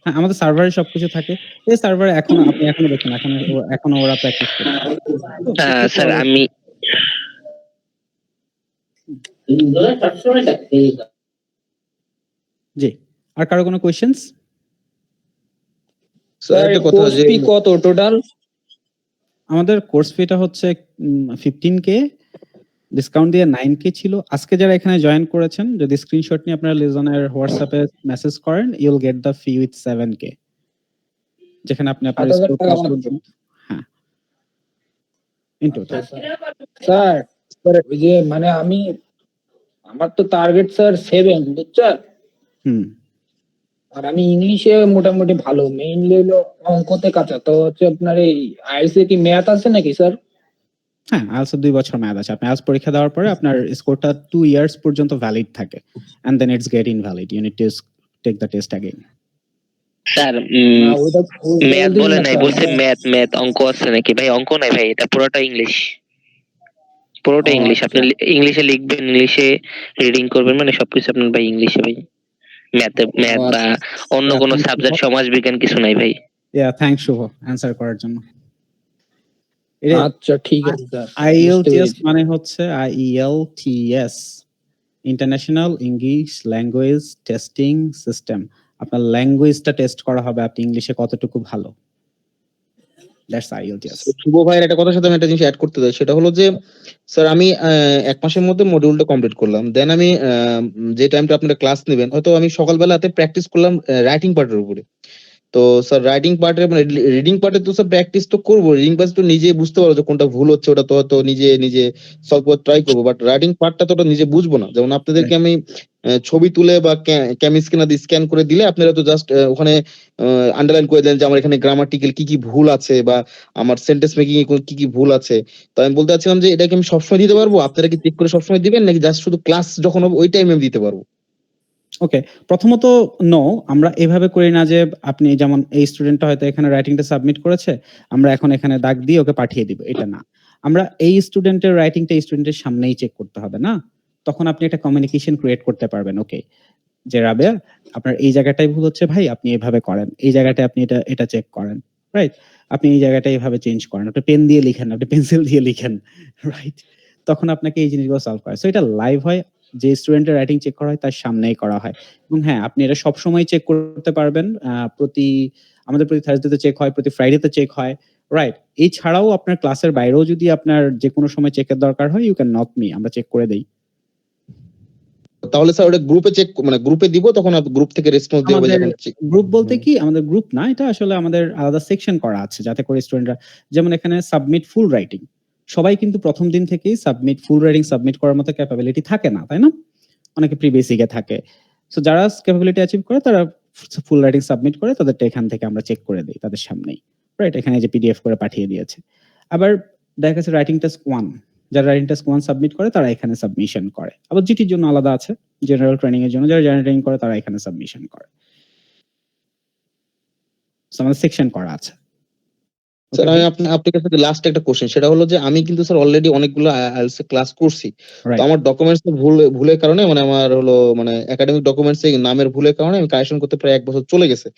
Speaker 2: হ্যাঁ, আমাদের সার্ভারে সবকিছু থাকে। এই সার্ভারে আপনি এখনো দেখেন, এখনো ওরা প্র্যাকটিস করে।
Speaker 6: স্যার আমি
Speaker 2: জি, আর কারো কোনো কোশ্চেনস?
Speaker 3: স্যার একটা কথা, যে
Speaker 7: কত টোটাল?
Speaker 2: আমাদের কোর্স ফিটা হচ্ছে 15K, ডিসকাউন্ট দিয়ে 9K ছিল। আজকে যারা এখানে জয়েন করেছেন, যদি স্ক্রিনশট নিয়ে আপনারা লিজনের হোয়াটসঅ্যাপে মেসেজ করেন, you will get the fee with 7K, যেখানে আপনি আপনার হ্যাঁ ইন টোটাল।
Speaker 7: স্যার ওই যে মানে আমার তো টার্গেট স্যার 7, বুঝছেন? আর আমি ইংলিশে মোটামুটি ভালো, মেইনলি হলো অঙ্কতে কাঁচা। তো হচ্ছে আপনার এই আইএলটিএস কি ম্যাথ আছে নাকি স্যার?
Speaker 2: হ্যাঁ, আইএলটিএস 2 বছর ম্যাথ আছে। আপনি আজ পরীক্ষা দেওয়ার পরে আপনার স্কোরটা 2 ইয়ার্স পর্যন্ত ভ্যালিড থাকে, and then it's get invalid, you need to take the test again.
Speaker 6: Sir math বলে নাই, বলছে ম্যাথ অঙ্ক আছে নাকি? ভাই অঙ্ক নাই ভাই, এটা পুরোটা ইংলিশ, পুরোটা ইংলিশ। আপনি ইংলিশে লিখবেন, ইংলিশে রিডিং করবেন, মানে সবকিছু আপনার ভাই ইংলিশে। ভাই ম্যাথ বা অন্য কোনো সাবজেক্ট সমাজ বিজ্ঞান কিছু নাই ভাই।
Speaker 2: থ্যাংকস শুভ অ্যান্সার করার জন্য। এটা
Speaker 7: আচ্ছা ঠিক আছে স্যার, বুঝতে
Speaker 2: IELTS
Speaker 7: পেরেছি।
Speaker 2: মানে হচ্ছে IELTS, international English language testing system. আপনার ল্যাঙ্গুয়েজটা টেস্ট করা হবে আপনি ইংলিশে কতটুকু ভালো। That's IELTS।
Speaker 3: শুভ ভাইয়ের একটা কথার সাথে আমি একটা জিনিস অ্যাড করতে চাই, সেটা হলো যে স্যার আমি 1 মাসের মধ্যে মডিউলটা কমপ্লিট করলাম। দেন আমি যে টাইমটা আপনারা ক্লাস নেবেন, হয়তো আমি সকালবেলাতে প্র্যাকটিস করলাম রাইটিং পার্টের উপরে। তো স্যার রাইটিং পার্টে মানে রিডিং পার্টে তো স্যার প্র্যাকটিস তো করবো, রিডিং পার্ট তো নিজে বুঝতে পারবো যে কোনটা ভুল হচ্ছে, ওটা তো হয়তো নিজে সলভ করে ট্রাই করবো, বাট রাইটিং পার্টটা তো ওটা নিজে বুঝবো না। যেমন আপনাদেরকে আমি ছবি তুলে বা ক্যাম স্ক্যানার দিয়ে স্ক্যান করে দিলে আপনারা তো জাস্ট ওখানে আন্ডারলাইন করে দেন যে আমার এখানে গ্রামাটিক্যাল কি কি ভুল আছে বা আমার সেন্টেন্স মেকিং এ কি কি ভুল আছে। তো আমি বলতে চাচ্ছিলাম যে এটাকে আমি সবসময় দিতে পারবো, আপনারা কি চেক করে সবসময় দিবেন নাকি জাস্ট শুধু ক্লাস যখন হবে ওই টাইমে আমি দিতে পারবো?
Speaker 2: ওকে, প্রথমত নো, আমরা এভাবে করি না যে আপনি যেমন এই স্টুডেন্টটা হয়তো এখানে রাইটিংটা সাবমিট করেছে, আমরা এখন এখানে দাগ দিয়ে ওকে পাঠিয়ে দিব, এটা না। আমরা এই স্টুডেন্টের রাইটিংটা এই স্টুডেন্টের সামনেই চেক করতে হবে না, তখন আপনি একটা কমিউনিকেশন ক্রিয়েট করতে পারবেন। ওকে, যে রাবেয়া আপনার এই জায়গাটাই ভুল হচ্ছে ভাই, আপনি এভাবে করেন, এই জায়গাটায় আপনি এটা এটা চেক করেন, রাইট? আপনি এই জায়গাটা এভাবে চেঞ্জ করেন, আপনি পেন দিয়ে লিখেন, আপনি পেন্সিল দিয়ে লিখেন, রাইট? তখন আপনাকে এই জিনিসগুলো সলভ করে। সো এটা লাইভ হয়, যে স্টুডেন্টের রাইটিং চেক করা হয় তার সামনেই করা হয়। এবং হ্যাঁ, আপনি এটা সবসময় চেক করতে পারবেন। আমাদের প্রতি থার্সডেতে চেক হয়, প্রতি ফ্রাইডেতে চেক হয়, রাইট? এছাড়াও আপনার ক্লাসের বাইরেও যদি আপনার যেকোনো সময় চেকের দরকার হয়, ইউ ক্যান নক মি, আমরা চেক করে দেই।
Speaker 3: তাহলে স্যার ওটা গ্রুপে চেক মানে গ্রুপে দিব, তখন গ্রুপ থেকে রেসপন্স দিয়ে হবে
Speaker 2: আমাদের
Speaker 3: যখন
Speaker 2: গ্রুপ বলতে কি, আমাদের গ্রুপ না, এটা আসলে আমাদের আলাদা সেকশন করা আছে যাতে করে স্টুডেন্টরা, যেমন এখানে সাবমিট ফুল রাইটিং, সবাই কিন্তু প্রথম দিন থেকেই সাবমিট ফুল রাইটিং সাবমিট করার মতো ক্যাপাবিলিটি থাকে না, তাই না? অনেকে প্রি বেসিকে থাকে। সো যারা ক্যাপাবিলিটি অ্যাচিভ করে তারা ফুল রাইটিং সাবমিট করে, তাদেরটা এখান থেকে আমরা চেক করে দেই তাদের সামনেই, রাইট? এখানে যে পিডিএফ করে পাঠিয়ে দিয়েছে। আবার দেখা গেছে রাইটিং টাস্ক 1, যারা রাইটিং টাস্ক 1 সাবমিট করে তারা এখানে সাবমিশন করে। আবার জিটির জন্য আলাদা আছে, জেনারেল ট্রেনিং এর জন্য যারা জেনারেল ট্রেনিং করে তারা এখানে সাবমিশন করে। সো আমাদের সেকশন করা আছে।
Speaker 3: স্যার আমি আপনার কাছে লাস্ট একটা কোশ্চেন, সেটা হলো যে আমি কিন্তু স্যার অলরেডি অনেকগুলো আইএলটিএস ক্লাস করছি। তো আমার ডকুমেন্টস ভুলের কারণে মানে আমার হলো মানে একাডেমিক ডকুমেন্টস এর নামের ভুলের কারণে আমি কারেকশন করতে প্রায় 1 বছর চলে গেছে।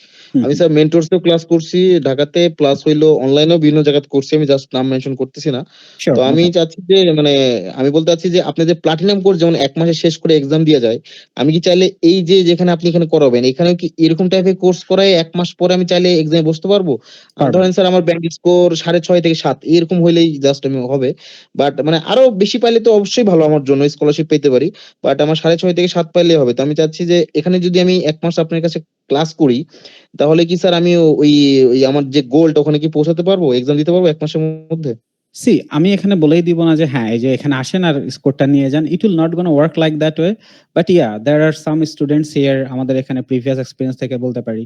Speaker 3: আমি স্যার মেন্টরসেও ক্লাস করছি ঢাকাতে, প্লাস হইলো অনলাইনেও বিভিন্ন জায়গায় করছি, আমি জাস্ট নাম মেনশন করতেছি না। তো আমি চাচ্ছি যে মানে আমি বলতে চাচ্ছি যে আপনি যে প্লাটিনাম কোর্স যেমন 1 মাসে শেষ করে এক্সাম দিয়ে যায়, আমি কি চাইলে এই যে যেখানে আপনি এখানে করাবেন এখানেও কি এরকম টাইপের কোর্স করায় 1 মাস পরে আমি চাইলে এক্সামে বসতে পারবো? ধরেন স্যার আমার ব্যাংক স্কোর 6.5 থেকে 7 এরকম হইলেই জাস্ট আমি হবে, বাট মানে আরো বেশি পাইলে তো অবশ্যই ভালো আমার জন্য, স্কলারশিপ পেতে পারি, বাট আমার 6.5 থেকে 7 পাইলে হবে। তো আমি চাচ্ছি যে এখানে যদি আমি 1 মাস আপনার কাছে ক্লাস করি, তাহলে কি স্যার আমি ওই ওই আমার যে গোলটা ওখানে কি পৌঁছাতে পারবো, এক্সাম দিতে পারবো 1 মাসের মধ্যে?
Speaker 2: আমি এখানে বলেই দিব না যে হ্যাঁ এই যে এখানে আসেন আর স্কোরটা নিয়ে যান, it will not gonna work like that way. But there are some students here, আমাদের এখানে প্রিভিয়াস এক্সপিরিয়েন্স থেকে বলতে পারি,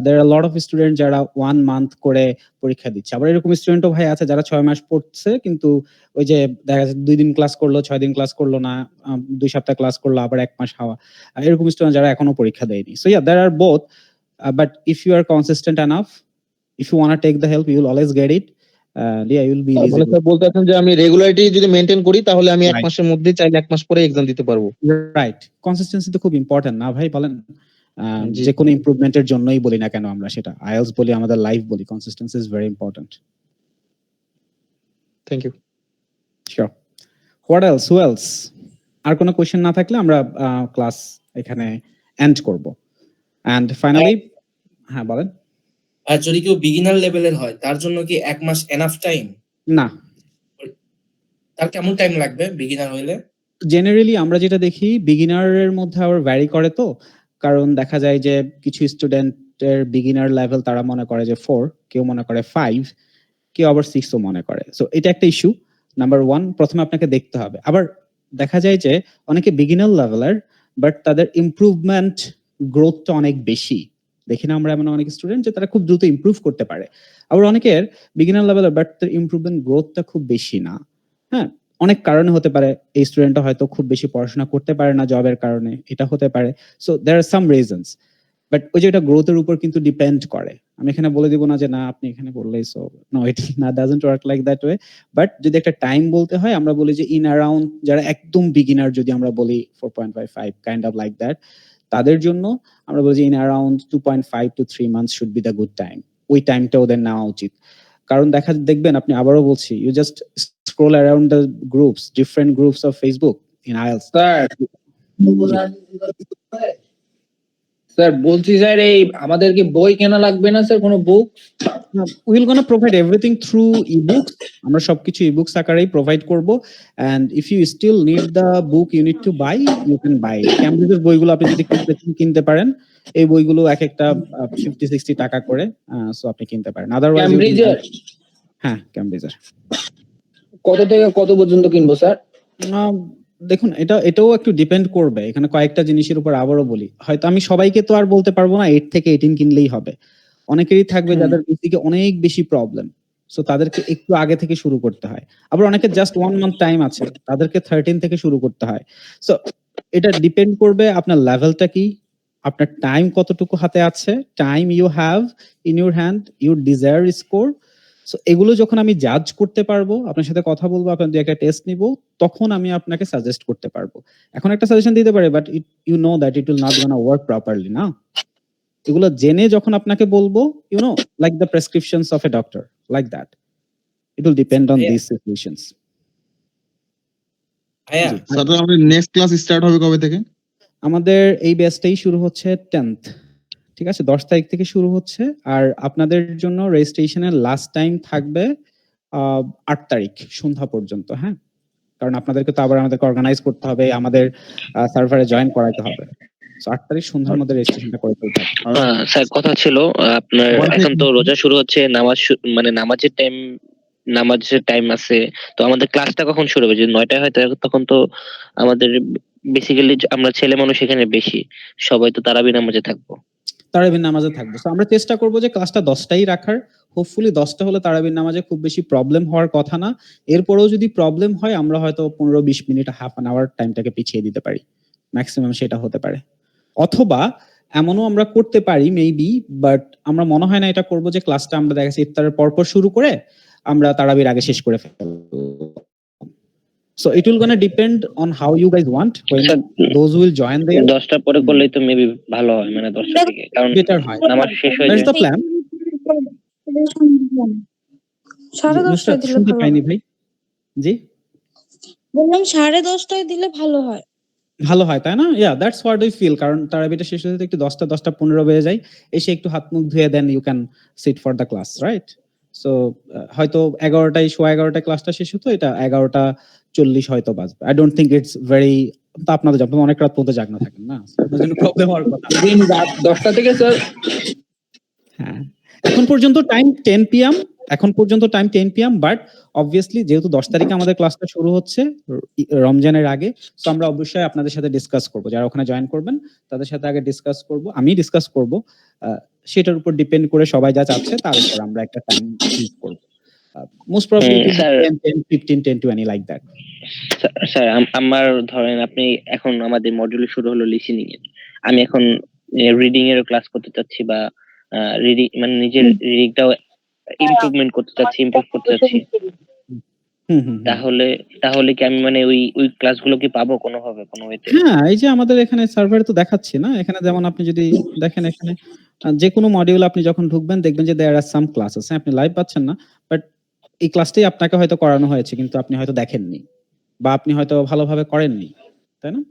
Speaker 2: দেয়ার আর লট অফ স্টুডেন্ট যারা 1 মান্থ করে পরীক্ষা দিচ্ছে। আবার এরকম স্টুডেন্টও ভাই আছে যারা 6 মাস পড়ছে, কিন্তু ওই যে দেখা যাচ্ছে 2 দিন ক্লাস করলো, 6 দিন ক্লাস করলো না, 2 সপ্তাহ ক্লাস করলো, আবার 1 মাস হাওয়া, এরকম স্টুডেন্ট যারা এখনো পরীক্ষা দেয়নি। So there are both, but if you are consistent enough, if you want to take the help, you will always get it. You will be
Speaker 3: মানে
Speaker 2: eligible.
Speaker 3: স্যার বলতে চাচ্ছেন যে আমি রেগুলারিটি যদি মেইনটেইন করি তাহলে আমি 1
Speaker 2: Right.
Speaker 3: মাসের মধ্যে চাইলে 1 মাস পরে এক্সাম দিতে পারবো।
Speaker 2: রাইট, কনসিস্টেন্সি তো খুব ইম্পর্টেন্ট না ভাই, বলেন?
Speaker 3: জি।
Speaker 2: যে কোনো ইমপ্রুভমেন্টের জন্যই বলি না কেন আমরা, সেটা আইএলটিএস বলি, আমাদের লাইফ বলি, consistency is very important.
Speaker 3: Thank you.
Speaker 2: Sure. What else, who else? আর কোনো কোশ্চেন না থাকলে আমরা ক্লাস এখানে এন্ড করব। এন্ড ফাইনালি, হ্যাঁ বলেন।
Speaker 8: আর যদি কেউ বিগিনার লেভেলের হয় তার জন্য কি 1 মাস এনাফ টাইম?
Speaker 2: না,
Speaker 8: তার কেমন টাইম লাগবে বিগিনার হইলে?
Speaker 2: জেনারেলি আমরা যেটা দেখি বিগিনারের মধ্যে আবার ভ্যারি করে, তো কারণ দেখা যায় যে কিছু স্টুডেন্টের বিগিনার লেভেল তারা মনে করে যে 4, কেউ মনে করে 5, কেউ আবার 6ও মনে করে। সো এটা একটা ইস্যু। নাম্বার 1, প্রথমে আপনাকে দেখতে হবে। আবার দেখা যায় যে অনেকে বিগিনার লেভেলের, বাট তাদের ইমপ্রুভমেন্ট গ্রোথটা অনেক বেশি। দেখি না আমরা এমন অনেক স্টুডেন্ট যে তারা খুব দ্রুত ইমপ্রুভ করতে পারে। আবার অনেকের বিগিনার লেভেলের, বাট তার ইমপ্রুভমেন্ট গ্রোথটা খুব বেশি না। হ্যাঁ, অনেক কারণে হতে পারে, এই স্টুডেন্টটা হয়তো খুব বেশি পড়াশোনা করতে পারে না জবের কারণে, এটা হতে পারে। So there are some reasons, but ওই যে এটা গ্রোথের উপর কিন্তু ডিপেন্ড করে। আমি এখানে বলে দিব না যে না আপনি এখানে বললেই সো, নো, ইট না, doesn't work like that way. But যদি একটা টাইম বলতে হয়, আমরা বলি যে ইন অ্যারাউন্ড, যারা একদম বিগিনার যদি আমরা বলি 4.55 কাইন্ড অফ লাইক দ্যাট, তাদের জন্য আমরা বলি যে in around 2.5 to 3 months should be the good time. ওই টাইমটা ওদের নেওয়া উচিত। কারণ দেখবেন আপনি আবারও বলছি, you just scroll around the groups, different groups of Facebook in IELTS.
Speaker 7: Sir বলছি স্যার এই আমাদের কি বই কেনা লাগবে না স্যার, কোনো বুক?
Speaker 2: We will gonna provide everything through ebooks. আমরা সবকিছু ebooks আকারেই প্রোভাইড করব, and if you still need the book you need to buy, you can buy it. ক্যামব্রিজের বইগুলো আপনি যদি কিনতে পারেন, এই বইগুলো এক একটা 50-60 টাকা করে, সো আপনি কিনতে পারেন। আদারওয়াইজ
Speaker 7: ক্যামব্রিজের?
Speaker 2: হ্যাঁ, ক্যামব্রিজের।
Speaker 7: কত থেকে কত পর্যন্ত কিনবো স্যার?
Speaker 2: দেখুন, এটাও একটু ডিপেন্ড করবে, এখানে কয়েকটা জিনিসের উপর আবারও বলি। হয়তো আমি সবাইকে তো আর বলতে পারবো না 8 থেকে 18 কিনলেই হবে। অনেকেরই থাকবে যাদের বেসিকে অনেক বেশি প্রবলেম, সো তাদেরকে একটু আগে থেকে শুরু করতে হয়। আবার অনেকে জাস্ট 1 মান্থ টাইম আছে, তাদেরকে 13 থেকে শুরু করতে হয়। সো এটা ডিপেন্ড করবে আপনার লেভেলটা কি, আপনার টাইম কতটুকু হাতে আছে, time you have in your hand, your desire score. So এগুলো যখন আমি জাজ করতে পারবো, আপনার সাথে কথা বলবো, আপনার দিয়ে একটা টেস্ট নিব, তখন আমি আপনাকে সাজেস্ট করতে পারবো। এখন একটা সাজেশন দিতে পারি, but you know that it will not gonna work properly না। এগুলো জেনে যখন আপনাকে বলবো, you know, like the prescriptions of a doctor, like that, it will depend on this situations.
Speaker 8: ভাইয়া
Speaker 3: স্যার, আমাদের নেক্সট ক্লাস স্টার্ট হবে কবে থেকে?
Speaker 2: আমাদের এই ব্যাচটাই শুরু হচ্ছে 10th, ঠিক আছে, 10 তারিখ থেকে শুরু হচ্ছে। আর আপনাদের জন্য রেজিস্ট্রেশনের লাস্ট টাইম থাকবে 8 তারিখ সন্ধ্যা পর্যন্ত। হ্যাঁ, কারণ আপনাদেরকে তো আবার আমাদেরকে অর্গানাইজ করতে হবে, আমাদের সার্ভারে জয়েন করাতে হবে। সো 8 তারিখ সন্ধ্যার মধ্যে রেজিস্ট্রেশনটা করে ফেলতে হবে।
Speaker 6: স্যার কথা ছিল আপনার এখন তো রোজা শুরু হচ্ছে, মানে নামাজের টাইম আছে, তো আমাদের ক্লাসটা কখন শুরু হবে? যদি 9টায় হয় তখন তো আমাদের বেসিক্যালি আমরা ছেলে মানুষ এখানে বেশি, সবাই তো তারাবি নামাজে থাকবো।
Speaker 2: তারাবির নামাজে থাকবো। সো আমরা চেষ্টা করবো যে ক্লাসটা 10টাই রাখার। হোপফুলি 10টা হলে তারাবির নামাজে খুব বেশি প্রবলেম হওয়ার কথা না। এরপরেও যদি প্রবলেম হয়, আমরা হয়তো 15-20 মিনিট, হাফ অ্যান আওয়ার টাইমটাকে পিছিয়ে দিতে পারি, ম্যাক্সিমাম সেটা হতে পারে। অথবা এমনও আমরা করতে পারি মেবি, বাট আমরা মনে হয় না এটা করবো, যে ক্লাসটা আমরা দেখা যাচ্ছে ইফতারের পরপর শুরু করে আমরা তারাবির আগে শেষ করে ফেলবো। So it will gonna depend on how you guys want, when those will join there.
Speaker 6: 10টার পরে করলেই তো মেবি ভালো হয়, মানে 10টা থেকে, কারণ
Speaker 2: বেটার হয়,
Speaker 6: নামাজ শেষ হয়ে
Speaker 2: that's
Speaker 6: যায়।
Speaker 2: the plan.
Speaker 9: সাড়ে দিলে
Speaker 2: শুনতে
Speaker 9: ভালো
Speaker 2: পাইনি ভাই, জি
Speaker 9: বললাম 10:30টায় দিলে ভালো হয়।
Speaker 2: ভালো হয়, তাই না? ইয়া, দ্যাটস হোয়াট আই ফিল। কারণ তারাবিটা শেষ হতে একটু 10টা-10টা15 বেজে যায়, এসে একটু হাত মুখ ধুয়ে দেন, you can sit for the class, right? So হয়তো 11টায়, 11:15টায় ক্লাসটা শেষ হতো, এটা 11:40 হয়তো বাজবে। I don't think it's very, তা আপনাদের যখন অনেক রাত পর্যন্ত জাগনা থাকেন না, আপনার জন্য প্রবলেম হওয়ার কথা।
Speaker 7: দিন রাত 10টা থেকে স্যার।
Speaker 2: হ্যাঁ, এখন পর্যন্ত টাইম 10 PM, এখন পর্যন্ত টাইম 10 PM, বাট অবভিয়াসলি যেহেতু 10 তারিখে আমাদের ক্লাসটা শুরু হচ্ছে রমজানের আগে, সো আমরা অবশ্যই আপনাদের সাথে ডিসকাস করব, যারা ওখানে জয়েন করবেন তাদের সাথে আগে ডিসকাস করব, আমি ডিসকাস করব, সেটার উপর ডিপেন্ড করে সবাই যা চাচ্ছে তার উপর আমরা একটা টাইম ফিক্স করব। Most probably 10-15-10-20 like that.
Speaker 6: Sir আমার ধরেন আপনি এখন আমাদের মডিউল শুরু হলো লিসেনিং এর, আমি এখন রিডিং এর ক্লাস করতে চাচ্ছি, বা রিডিং মানে নিজের রিডিংটাও ইমপ্রুভ করতে চাচ্ছি, তাহলে কি আমি মানে ওই ক্লাসগুলো কি পাবো কোনোভাবে, কোনো ওয়েতে?
Speaker 2: হ্যাঁ, এই যে আমাদের এখানে সার্ভারে তো দেখাচ্ছি না, এখানে যেমন আপনি যদি দেখেন, এখানে যে কোনো মডিউল আপনি যখন ঢুকবেন দেখবেন যে দেয়ার আর সাম ক্লাসেস। আপনি লাইভ পাচ্ছেন না, বাট এই ক্লাসটাই আপনাকে হয়তো করানো হয়েছে, কিন্তু আপনি হয়তো দেখেননি, বা আপনি হয়তো ভালোভাবে করেননি, তাই না?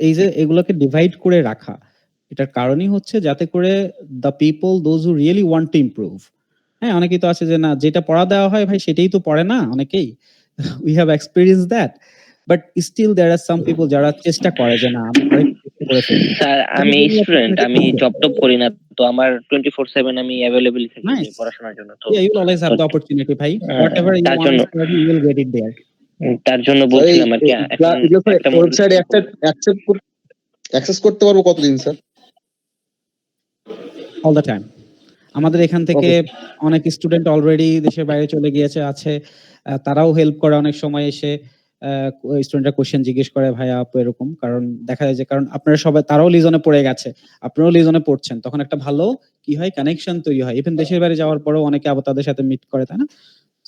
Speaker 2: এই যে এগুলোকে ডিভাইড করে রাখা, এটার কারণই হচ্ছে যাতে করে the people, those who really want to improve. হ্যাঁ, অনেকেই তো আছে যে না, যেটা পড়া দেওয়া হয় ভাই সেটাই তো পড়ে না, অনেকেই we have experience that, but still there are some people যারা চেষ্টা করে যে না আমি করে ফেলি।
Speaker 6: স্যার আমি স্টুডেন্ট, আমি জব টপ করি না, তো আমার 24/7 আমি অ্যাভেলেবল থাকি পড়াশোনার জন্য। তো
Speaker 2: yeah, you will always have the opportunity ভাই, whatever you want to study you will get it there.
Speaker 6: তার জন্য বলছিলাম আর কি,
Speaker 3: ওয়েবসাইটে অ্যাক্সেস করতে পারবো কতদিন স্যার?
Speaker 2: All the time. আমাদের এখান থেকে অনেক স্টুডেন্ট অলরেডি দেশের বাইরে চলে গিয়েছে, আছে, তারাও হেল্প করে অনেক সময় এসে, স্টুডেন্টরা কোশ্চেন জিজ্ঞেস করে ভাইয়া আপু এরকম, কারণ দেখা যায় যে কারণ আপনারা সবাই, তারাও লিজনে পড়ে গেছে, আপনারাও লিজনে পড়ছেন, তখন একটা ভালো কি হয়, কানেকশন তৈরি হয়। ইভেন দেশের বাইরে যাওয়ার পরেও অনেকে আবার তাদের সাথে মিট করে, তাই না?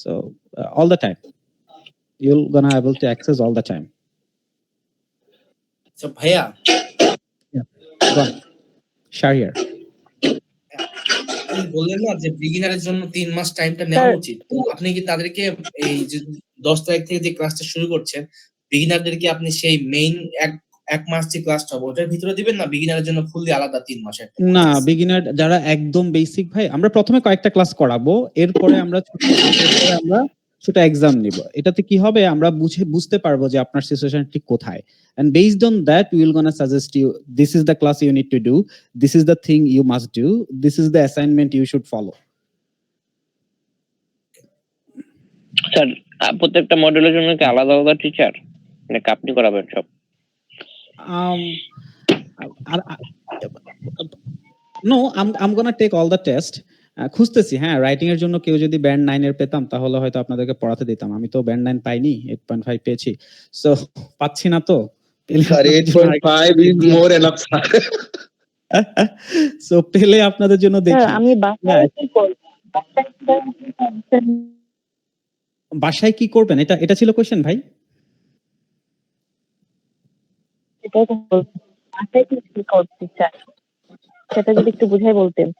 Speaker 2: So all the time you'll gonna able to access all the time.
Speaker 8: So ভাইয়া,
Speaker 2: Go on. Share here.
Speaker 8: আপনি বললেন না যে বিগিনারের জন্য 3 মাস টাইমটা নেওয়া উচিত, তো আপনি কি তাদেরকে এই যে 10 তারিখ থেকে যে ক্লাসটা শুরু করছেন, বিগিনারদেরকে আপনি সেই মেইন এক মাস যে ক্লাসটা হবে ওটার ভিতরে দিবেন, না বিগিনারের জন্য ফুললি আলাদা 3 মাসের?
Speaker 2: না, বিগিনার যারা একদম বেসিক ভাই, আমরা প্রথমে কয়েকটা ক্লাস করাবো, এরপরে আমরা ছোট এক্সাম নিব। এটাতে কি হবে, আমরা বুঝতে পারবো যে আপনার সিচুয়েশন ঠিক কোথায়, and based on that we will gonna suggest you this is the class you need to do, this is the thing you must do, this is the assignment you should follow.
Speaker 6: Sir প্রত্যেকটা মডিউলের জন্য কি আলাদা আলাদা টিচার নাকি আপনি করাবেন সব?
Speaker 2: No, I'm gonna take all the test. খুঁজতেছি, হ্যাঁ, রাইটিং এর জন্য কেউ যদি ব্যান্ড 9 এর পেতাম তাহলে হয়তো আপনাদেরকে পড়াতে দিতাম। আমি তো ব্যান্ড 9 পাইনি, 8.5 পেয়েছি, সো পাচ্ছি না তো।
Speaker 3: Sir 8.5 is more enough sir.
Speaker 2: So পেলে আপনাদের জন্য দেখি।
Speaker 9: আমি
Speaker 2: বাসায় কি করবেন, এটা ছিল কোশ্চেন ভাই?
Speaker 9: সেটা যদি একটু বুঝাই বলতেন।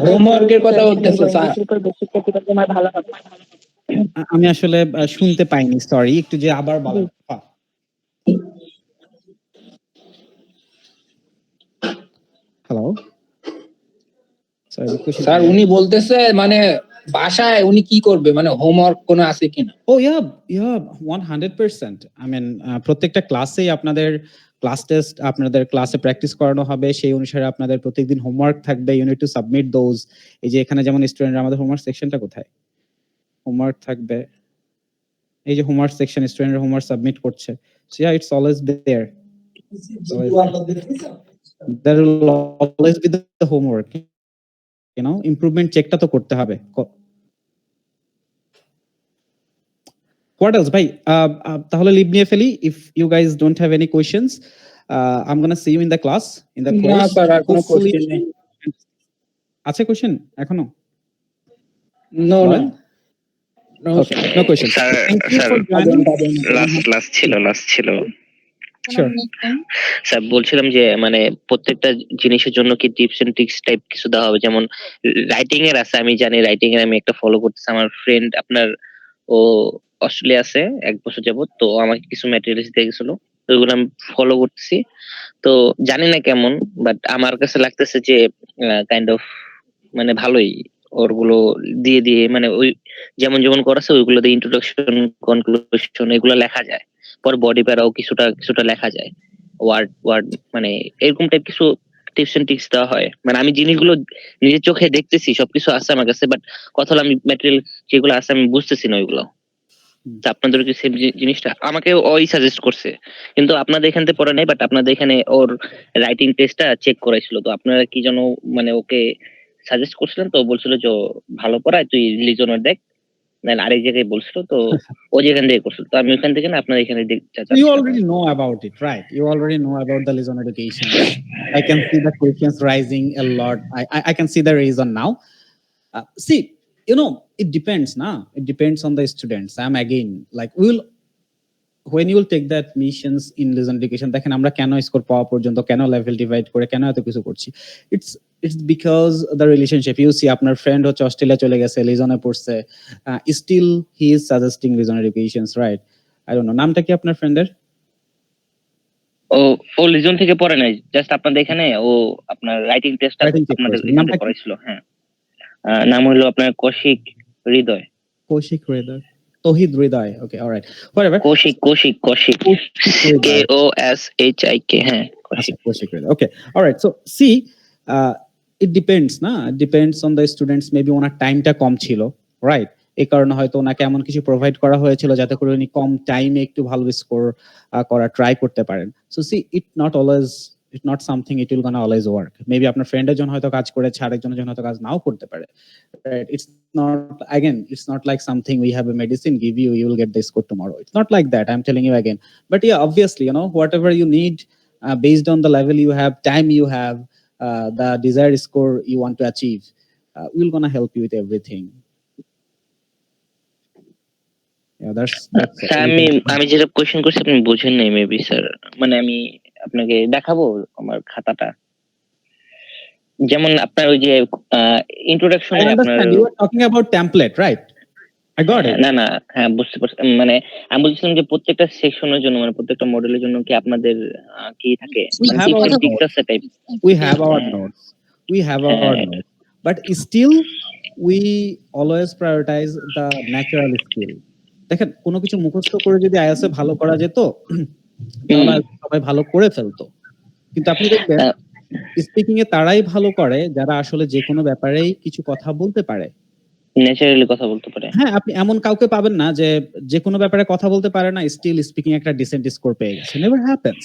Speaker 7: হোমওয়ার্কের কথা বলতেছে স্যার।
Speaker 9: ভালো হবে।
Speaker 2: আমি আসলে শুনতে পাইনি, সরি, একটু যে আবার বলেন। হ্যালো
Speaker 7: স্যার, উনি বলতেছে মানে বাসায় উনি কি করবে, মানে হোমওয়ার্ক কোনো আছে কিনা?
Speaker 2: ও ইয়া 100%। আই মিন প্রত্যেকটা ক্লাসেই আপনাদের ক্লাস টেস্ট, আপনাদের ক্লাসে প্র্যাকটিস করানো হবে, সেই অনুসারে আপনাদের প্রত্যেকদিন হোমওয়ার্ক থাকবে, you need to submit those. এই যে এখানে যেমন স্টুডেন্টরা, আমাদের হোমওয়ার্ক সেকশনটা কোথায়, হোমওয়ার্ক থাকবে, এই যে হোমওয়ার্ক সেকশন, স্টুডেন্টরা হোমওয়ার্ক সাবমিট করছে, so yeah it's always there, there will always be the homework, you know, improvement চেকটা তো করতে হবে। What else ভাই? তাহলে লিভ নিয়ে ফেলি। If you guys don't have any questions, I'm gonna see you in the class, in the course.
Speaker 7: না স্যার, আর কোনো কোশ্চেন নেই।
Speaker 2: আছে কোশ্চেন এখনো?
Speaker 7: No no
Speaker 2: Okay, no questions.
Speaker 6: Sir
Speaker 2: Thank you for joining.
Speaker 6: Last ছিল
Speaker 2: Sure.
Speaker 6: স্যার বলছিলাম যে মানে প্রত্যেকটা জিনিসের জন্য কি টিপস এন্ড ট্রিক্স টাইপ কিছু দেওয়া হবে? যেমন রাইটিং এর আছে, আমি জানি রাইটিং এর আমি একটা ফলো করতেছি, আমার ফ্রেন্ড আপনার ও অস্ট্রেলিয়া আছে 1 বছর যাবত, তো আমাকে কিছু ম্যাটেরিয়ালস দিয়ে গেছিল, ওইগুলো আমি ফলো করতেছি। তো জানি না কেমন, বাট আমার কাছে লাগতেছে যে কাইন্ড অফ মানে ভালোই, ওরগুলো দিয়ে মানে ওই যেমন যেমন করাছে ওইগুলো দিয়ে ইন্ট্রোডাকশন, কনক্লুশন এগুলো লেখা যায়, পরে বডি প্যারাও কিছুটা লেখা যায়, ওয়ার্ড মানে এরকম টাইপ কিছু টিপস এন্ড ট্রিক্স দেওয়া হয়। মানে আমি জিনিসগুলো নিজের চোখে দেখতেছি, সবকিছু আছে আমার কাছে, বাট কথা হলো আমি ম্যাটেরিয়াল যেগুলো আছে আমি বুঝতেছি না ওইগুলো। আপনাদের কি সেম জিনিসটা আমাকে ওই সাজেস্ট করছে, কিন্তু আপনাদের এখান থেকে পড়ে নাই, বাট আপনাদের এখানে ওর রাইটিং টেস্টটা চেক করাইছিল, তো আপনারা কি যেন মানে ওকে সাজেস্ট করছিলেন, তো বলছিল যে ভালো পড়ায়, তুই লিজনের দেখ, না আরেক জায়গায় বলছিল, তো ও যেখান থেকে করছিল, তো আমি ওখান থেকে না আপনার এখানে
Speaker 2: You already know about it, right? You already know about the Lizon education. I can see the questions rising a lot. I can see the reason now. See, you know, it depends, na? It depends on the students. I'm again like when you will take the admissions in Lizon education, দেখেন আমরা কেন স্কোর পাওয়া পর্যন্ত, কেন লেভেল ডিভাইড করে, কেন এত কিছু করছি, it's because the relationship. You see, আপনার ফ্রেন্ড হচ্ছে অস্ট্রেলিয়া চলে গেছে, লিজনে পড়ছে, still he is suggesting Lizon educations, right? I don't know, নামটা কি আপনার ফ্রেন্ডের?
Speaker 6: ও লিজন থেকে পড়ে নাই, জাস্ট আপনাদের এখানে ও আপনার রাইটিং টেস্টটা আপনাদের এখানে করাইছিল। হ্যাঁ, নাম হলো আপনার Koushik Hridoy. Touhid Hridoy, okay, alright, whatever. Koushik KOSHIK, হ্যাঁ,
Speaker 2: Koushik Hridoy, okay, alright. So see, it depends, না? It depends on the students. Maybe ওনার টাইমটা কম ছিল, রাইট? এই কারণে হয়তো ওনাকে এমন কিছু প্রোভাইড করা হয়েছিল যাতে করে উনি কম টাইমে একটু ভালো স্কোর করা ট্রাই করতে পারেন। So see, it's not something it will gonna always work. Maybe আপনার ফ্রেন্ডের জন্য হয়তো কাজ করেছে, আরেকজনের জন্য হয়তো কাজ নাও করতে পারে, right? It's not like something we have a medicine give you will get the score tomorrow. It's not like that, I'm telling you again. But yeah, obviously, you know, whatever you need, based on the level you have, time you have, the desired score you want to achieve, we're gonna help you with everything. Yeah, that's
Speaker 6: আমি যেটা কোশ্চেন করছি আপনি বুঝেন নাই মেবি স্যার, মানে আমি আপনাকে দেখাবো আমার খাতাটা, যেমন আপনার ওই যে
Speaker 2: I
Speaker 6: ইন্ট্রোডাকশনে আপনার
Speaker 2: understand you are talking about template, right? I got it.
Speaker 6: না হ্যাঁ বুঝতে পারছি, মানে আমি বলছিলাম যে প্রত্যেকটা সেকশনের জন্য মানে প্রত্যেকটা মডেলের জন্য কি আপনাদের কি থাকে
Speaker 2: We
Speaker 6: মানে
Speaker 2: have
Speaker 6: tips
Speaker 2: our
Speaker 6: and tricks
Speaker 2: notes.
Speaker 6: আছে টাইপ?
Speaker 2: We have our
Speaker 6: হ্যাঁ
Speaker 2: notes. We have our
Speaker 6: হ্যাঁ
Speaker 2: notes. But still, we always prioritize the natural skill. দেখেন কোনো কিছু মুখস্থ করে যদি আইএলটিএস এ ভালো করা যেত তাহলে সবাই ভালো করে ফেলতো, কিন্তু আপনি দেখবেন স্পিকিং এ তারাই ভালো করে যারা আসলে যে কোনো ব্যাপারেই কিছু কথা বলতে পারে।
Speaker 6: ন্যাচারালি কথা বলতে পারে।
Speaker 2: হ্যাঁ, আপনি এমন কাউকে পাবেন না যে যে কোনো ব্যাপারে কথা বলতে পারে না, স্টিল স্পিকিং একটা ডিসেন্ট স্কোর পেয়ে গেছে। Never happens.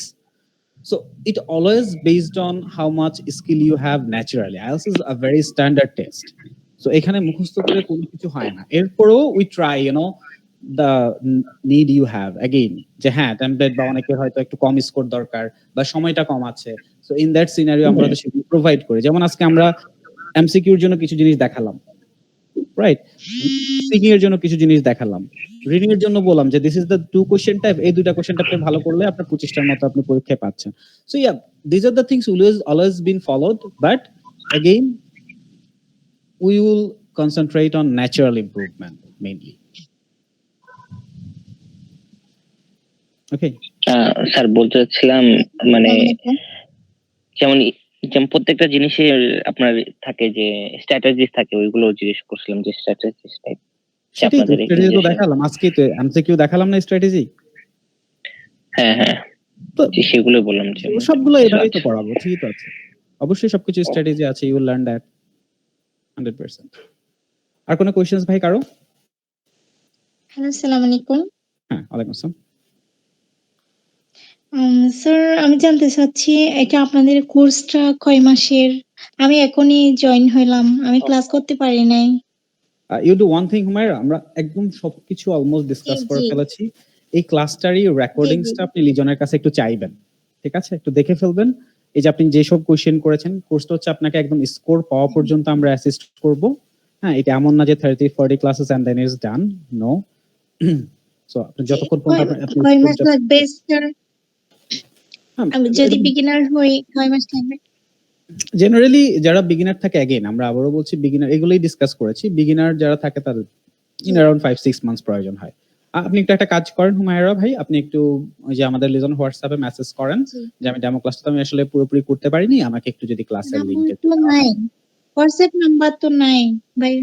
Speaker 2: So it always based on how much skill you have naturally. IELTS is a very standard test. So এখানে মুখস্থ করে কোনো কিছু হয় না। এরপরেও we try, the need you have again, যে হ্যাঁ টেমপ্লেট বা অনেকের হয়তো একটু কম স্কোর দরকার বা সময়টা কম আছে। So in that scenario আমরা তো সেগুলো প্রোভাইড করি। যেমন আজকে আমরা এমসিকিউর জন্য কিছু জিনিস দেখালাম, রাইট? স্পিকিং এর জন্য কিছু জিনিস দেখালাম, রিডিং এর জন্য বললাম যে this is the two question type, এই দুইটা কোশ্চেন টাইপে ভালো করলে আপনার 25টার মতো আপনি পরীক্ষায় পাচ্ছেন। So yeah, this are the things always been followed, but again we will concentrate on natural improvement mainly. Okay,
Speaker 6: sir বলতে চাচ্ছিলাম মানে যেমন যেমন প্রত্যেকটা জিনিসের আপনার থাকে যে স্ট্র্যাটেজিস থাকে, ওইগুলো জিজ্ঞেস করছিলাম যে স্ট্র্যাটেজিস টাইপ
Speaker 2: সেটাই তো স্ট্র্যাটেজি তো দেখালাম আজকে, তো এমসিকিউ দেখালাম না স্ট্র্যাটেজি।
Speaker 6: হ্যাঁ
Speaker 2: তো
Speaker 6: সেগুলো বললাম যে
Speaker 2: সবগুলো এভাবেই তো পড়াবো, ঠিকই তো আছে, অবশ্যই সবকিছু স্ট্র্যাটেজি আছে, ইউ উইল লার্ন দ্যাট 100%। আর কোনো কোশ্চেনস ভাই কারো?
Speaker 9: হ্যালো, আসসালামু আলাইকুম।
Speaker 2: হ্যাঁ, ওয়ালাইকুম আসসালাম।
Speaker 9: স্যার আমি জানতে চাচ্ছি এটা আপনাদের কোর্সটা কয় মাসের? আমি এখনই জয়েন হইলাম, আমি ক্লাস করতে পারি নাই।
Speaker 2: You do one thing Humaira, আমরা একদম সবকিছু অলমোস্ট ডিসকাস করে
Speaker 9: জি।
Speaker 2: ফেলেছি। এই ক্লাসটারই রেকর্ডিংসটা আপনি লিজনের কাছে একটু চাইবেন, ঠিক আছে? একটু দেখে ফেলবেন। এই যে আপনি যেসব কোশ্চেন করেছেন, কোর্সটা হচ্ছে আপনাকে একদম স্কোর পাওয়া পর্যন্ত আমরা অ্যাসিস্ট করব। হ্যাঁ, এটা এমন না যে 30-40 classes and then is done, no. So আপনি যতক্ষণ পর্যন্ত আপনি
Speaker 9: কয় মাস লাগবে স্যার? আমি যদি বিগিনার হই কয় মাস লাগবে?
Speaker 2: জেনারেলি যারা বিগিনার থাকে, अगेन আমরা আবারও বলছি বিগিনার, এগুলোই ডিসকাস করেছি, বিগিনার যারা থাকে তাদের ইন अराउंड 5-6 মান্থস প্রয়োজন হয়। আপনি একটু একটা কাজ করেন হুমায়রা ভাই, আপনি একটু ওই যে আমাদের লিজন হোয়াটসঅ্যাপে মেসেজ করেন যে আমি ডেমো ক্লাসটা আমি আসলে পুরোপুরি করতে পারিনি, আমাকে একটু যদি ক্লাসের লিংক
Speaker 9: তো নাই, হোয়াটসঅ্যাপ নাম্বার তো নাই ভাই।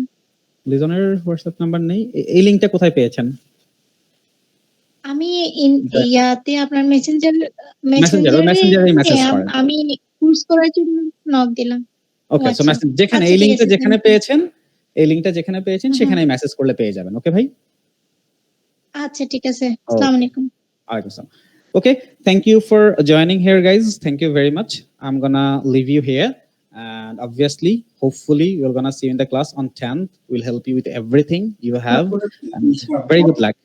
Speaker 2: লিজনের হোয়াটসঅ্যাপ নাম্বার নেই? এই লিংকটা কোথায় পেয়েছেন?
Speaker 9: আমি ইয়াতে আপনার মেসেঞ্জারে
Speaker 2: মেসেজ করেন।
Speaker 9: আমি কোর্স করার জন্য নক দিলাম।
Speaker 2: ওকে, সো মেসেজ যেখানে এই লিংকটা যেখানে পেয়েছেন সেখানেই মেসেজ করলে পেয়ে যাবেন। ওকে ভাই,
Speaker 9: আচ্ছা ঠিক আছে। আসসালামু আলাইকুম।
Speaker 2: ওয়ালাইকুম আসসালাম। Okay, thank you for joining here guys, thank you very much. I'm gonna leave you here, and obviously hopefully we're gonna see you in the class on 10th. We'll help you with everything you have, and very good luck.